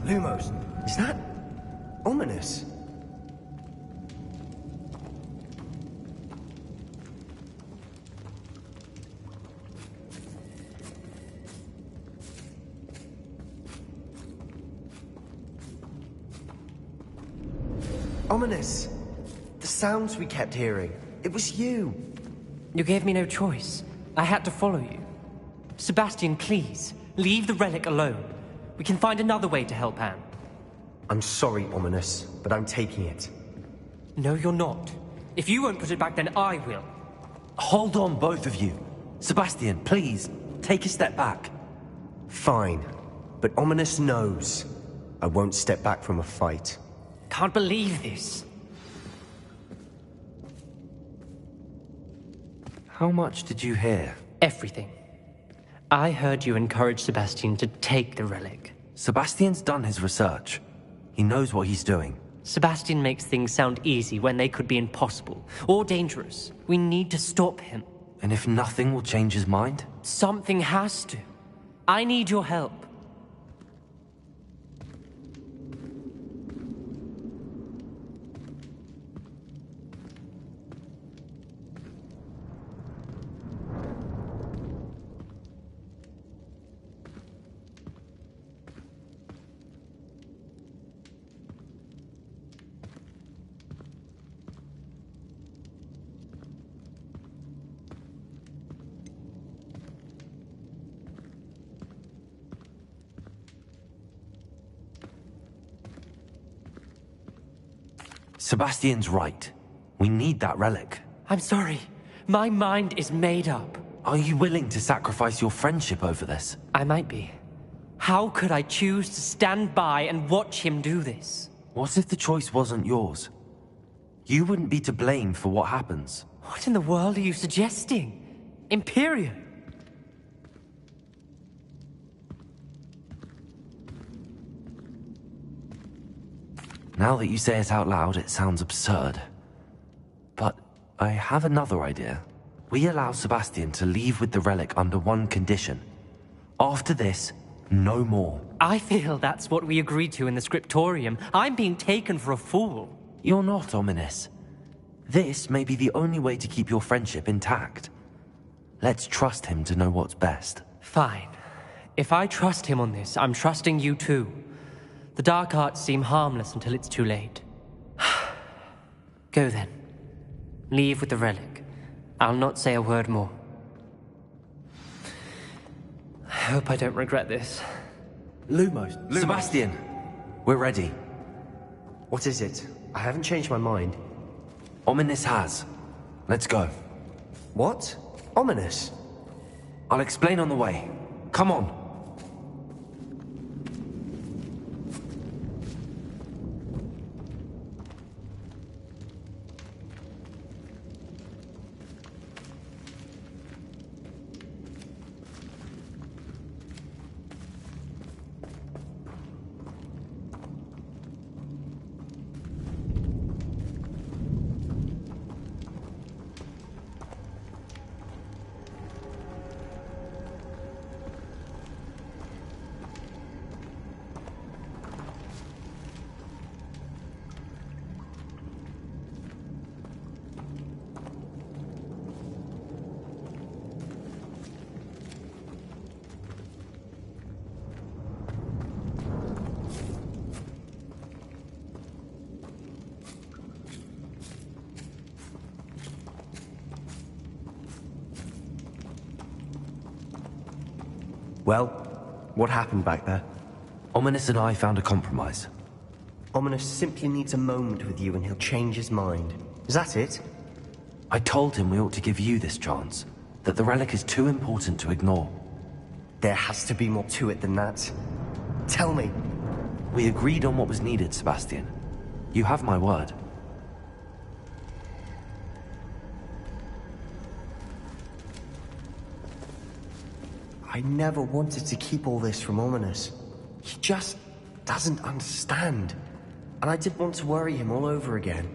Lumos. Is that ominous? Ominous. The sounds we kept hearing. It was you. You gave me no choice. I had to follow you. Sebastian, please, leave the relic alone. We can find another way to help Anne. I'm sorry, Ominous, but I'm taking it. No, you're not. If you won't put it back, then I will. Hold on, both of you. Sebastian, please, take a step back. Fine, but Ominous knows I won't step back from a fight. Can't believe this. How much did you hear? Everything. I heard you encourage Sebastian to take the relic. Sebastian's done his research. He knows what he's doing. Sebastian makes things sound easy when they could be impossible or dangerous. We need to stop him. And if nothing will change his mind? Something has to. I need your help. Sebastian's right. We need that relic. I'm sorry. My mind is made up. Are you willing to sacrifice your friendship over this? I might be. How could I choose to stand by and watch him do this? What if the choice wasn't yours? You wouldn't be to blame for what happens. What in the world are you suggesting? Imperium? Now that you say it out loud, it sounds absurd. But I have another idea. We allow Sebastian to leave with the relic under one condition. After this, no more. I feel that's what we agreed to in the scriptorium. I'm being taken for a fool. You're not, Ominous. This may be the only way to keep your friendship intact. Let's trust him to know what's best. Fine. If I trust him on this, I'm trusting you too. The dark arts seem harmless until it's too late. Go then. Leave with the relic. I'll not say a word more. I hope I don't regret this. Lumos. Sebastian, we're ready. What is it? I haven't changed my mind. Ominous has. Let's go. What? Ominous? I'll explain on the way. Come on. Well, what happened back there? Ominous and I found a compromise. Ominous simply needs a moment with you and he'll change his mind. Is that it? I told him we ought to give you this chance, that the relic is too important to ignore. There has to be more to it than that. Tell me. We agreed on what was needed, Sebastian. You have my word. I never wanted to keep all this from Ominous. He just doesn't understand. And I didn't want to worry him all over again.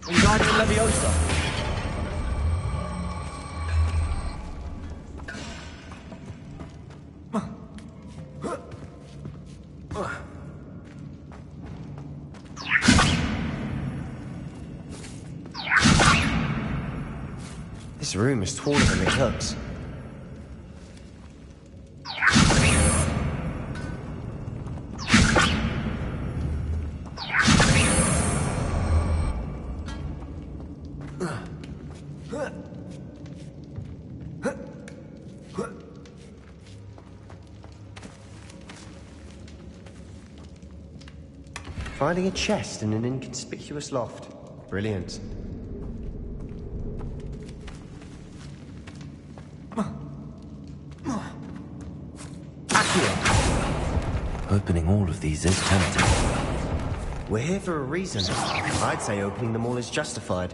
Wingardium Leviosa. This room is taller than it looks. Finding a chest in an inconspicuous loft. Brilliant. Opening all of these is tempting. We're here for a reason. I'd say opening them all is justified.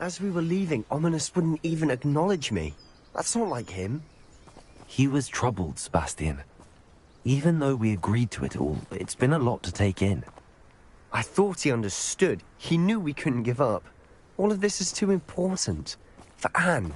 As we were leaving, Ominous wouldn't even acknowledge me. That's not like him. He was troubled, Sebastian. Even though we agreed to it all, it's been a lot to take in. I thought he understood. He knew we couldn't give up. All of this is too important. For Anne.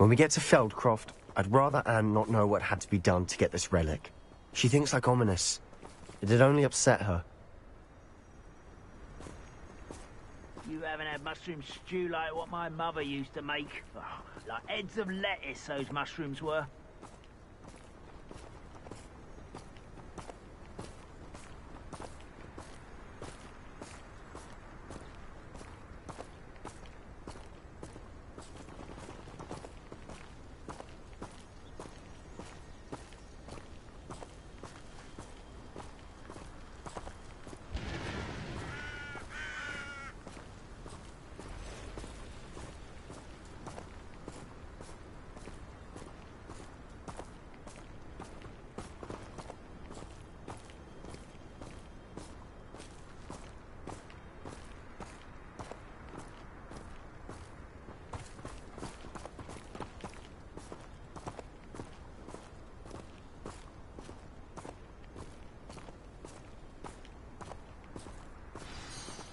When we get to Feldcroft, I'd rather Anne not know what had to be done to get this relic. She thinks like ominous. It'd only upset her. You haven't had mushroom stew like what my mother used to make. Oh, like heads of lettuce, those mushrooms were.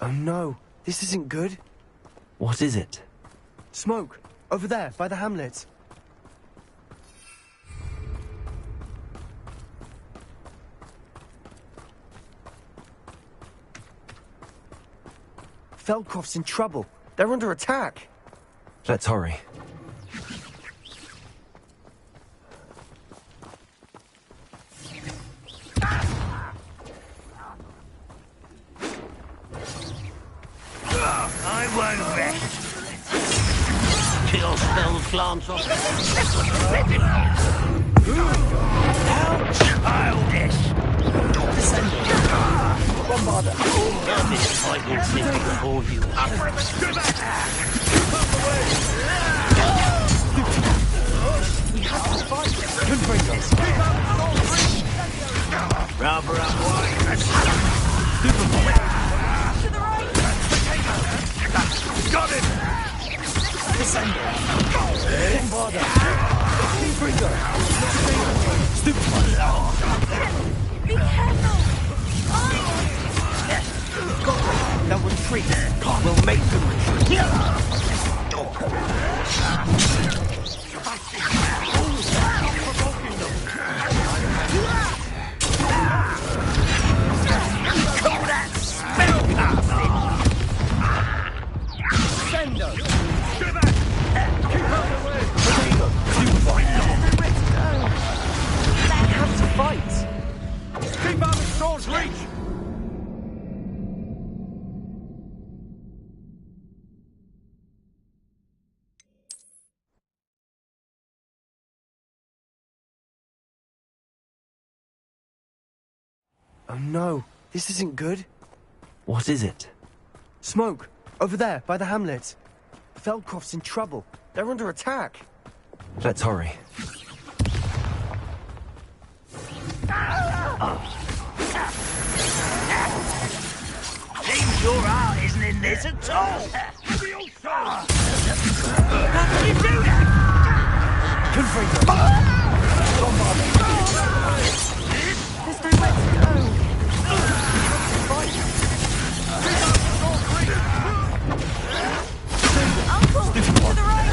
Oh no, this isn't good. What is it? Smoke! Over there, by the hamlet. Feldcroft's in trouble. They're under attack. Let's hurry. I won't rest. Kill spells glance off. How childish! Bombarder! I will think before you Rubber up wide. Got it! Descender! Bombarder! Trigger! Be careful! They'll retreat. We'll make them retreat. Call that spellcasting! Sender! Keep out of the way! They have to fight! Keep out of sword's reach! Oh no, this isn't good. What is it? Smoke! Over there, by the hamlet. Feldcroft's in trouble. They're under attack. Let's hurry. Seems your heart isn't in this at all! How can you do that? Confringo! There's nowhere to go. Uncle, to the right.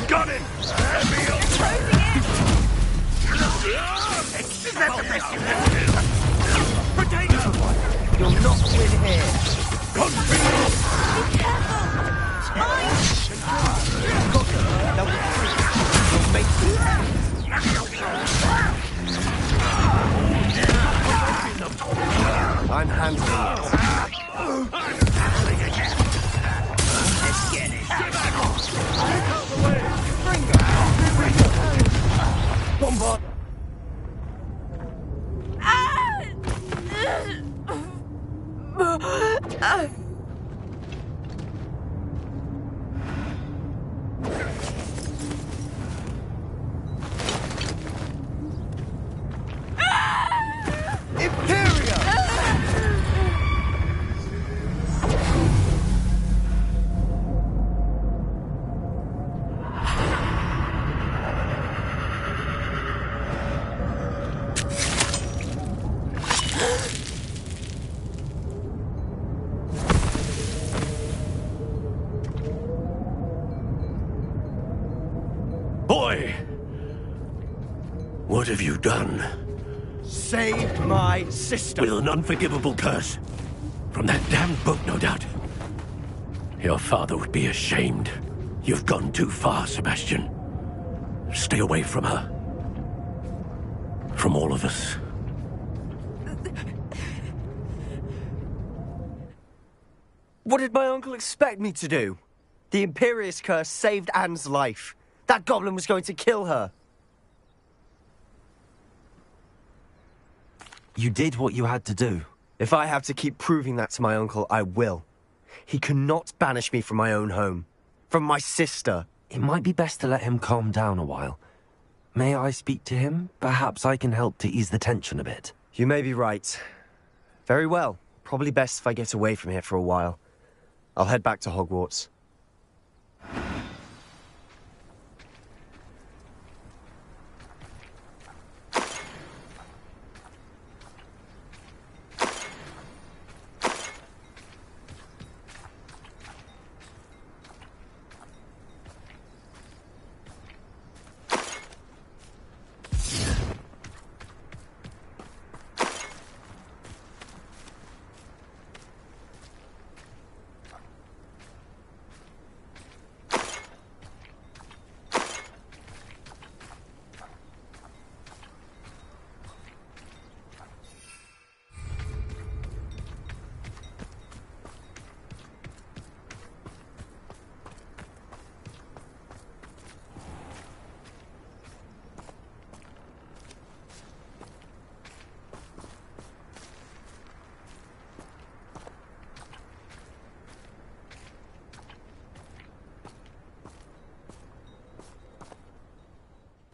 Got it! Is that the best you can do? Potato! You'll not win here. Be careful. Mine. Got them. They'll retreat. We'll make them. I'm handling it. Let's get it. Bombard! What have you done? Saved my sister. With an unforgivable curse. From that damned book, no doubt. Your father would be ashamed. You've gone too far, Sebastian. Stay away from her. From all of us. What did my uncle expect me to do? The Imperious curse saved Anne's life. That goblin was going to kill her. You did what you had to do. If I have to keep proving that to my uncle, I will. He cannot banish me from my own home. From my sister. It might be best to let him calm down a while. May I speak to him? Perhaps I can help to ease the tension a bit. You may be right. Very well. Probably best if I get away from here for a while. I'll head back to Hogwarts.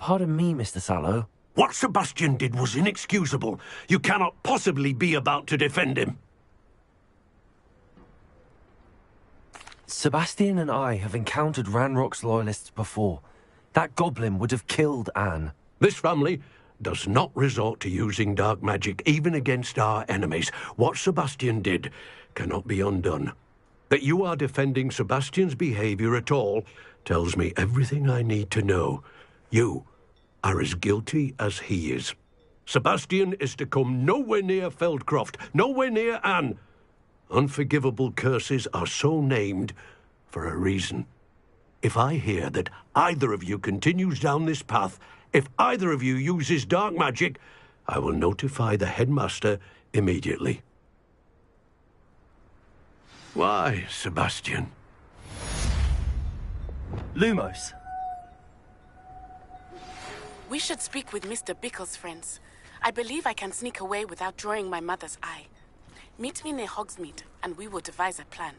Pardon me, Mr. Sallow. What Sebastian did was inexcusable. You cannot possibly be about to defend him. Sebastian and I have encountered Ranrock's loyalists before. That goblin would have killed Anne. This family does not resort to using dark magic even against our enemies. What Sebastian did cannot be undone. That you are defending Sebastian's behavior at all tells me everything I need to know. You are as guilty as he is. Sebastian is to come nowhere near Feldcroft, nowhere near Anne. Unforgivable curses are so named for a reason. If I hear that either of you continues down this path, if either of you uses dark magic, I will notify the headmaster immediately. Why, Sebastian? Lumos. We should speak with Mr. Bickle's friends. I believe I can sneak away without drawing my mother's eye. Meet me near Hogsmeade, and we will devise a plan.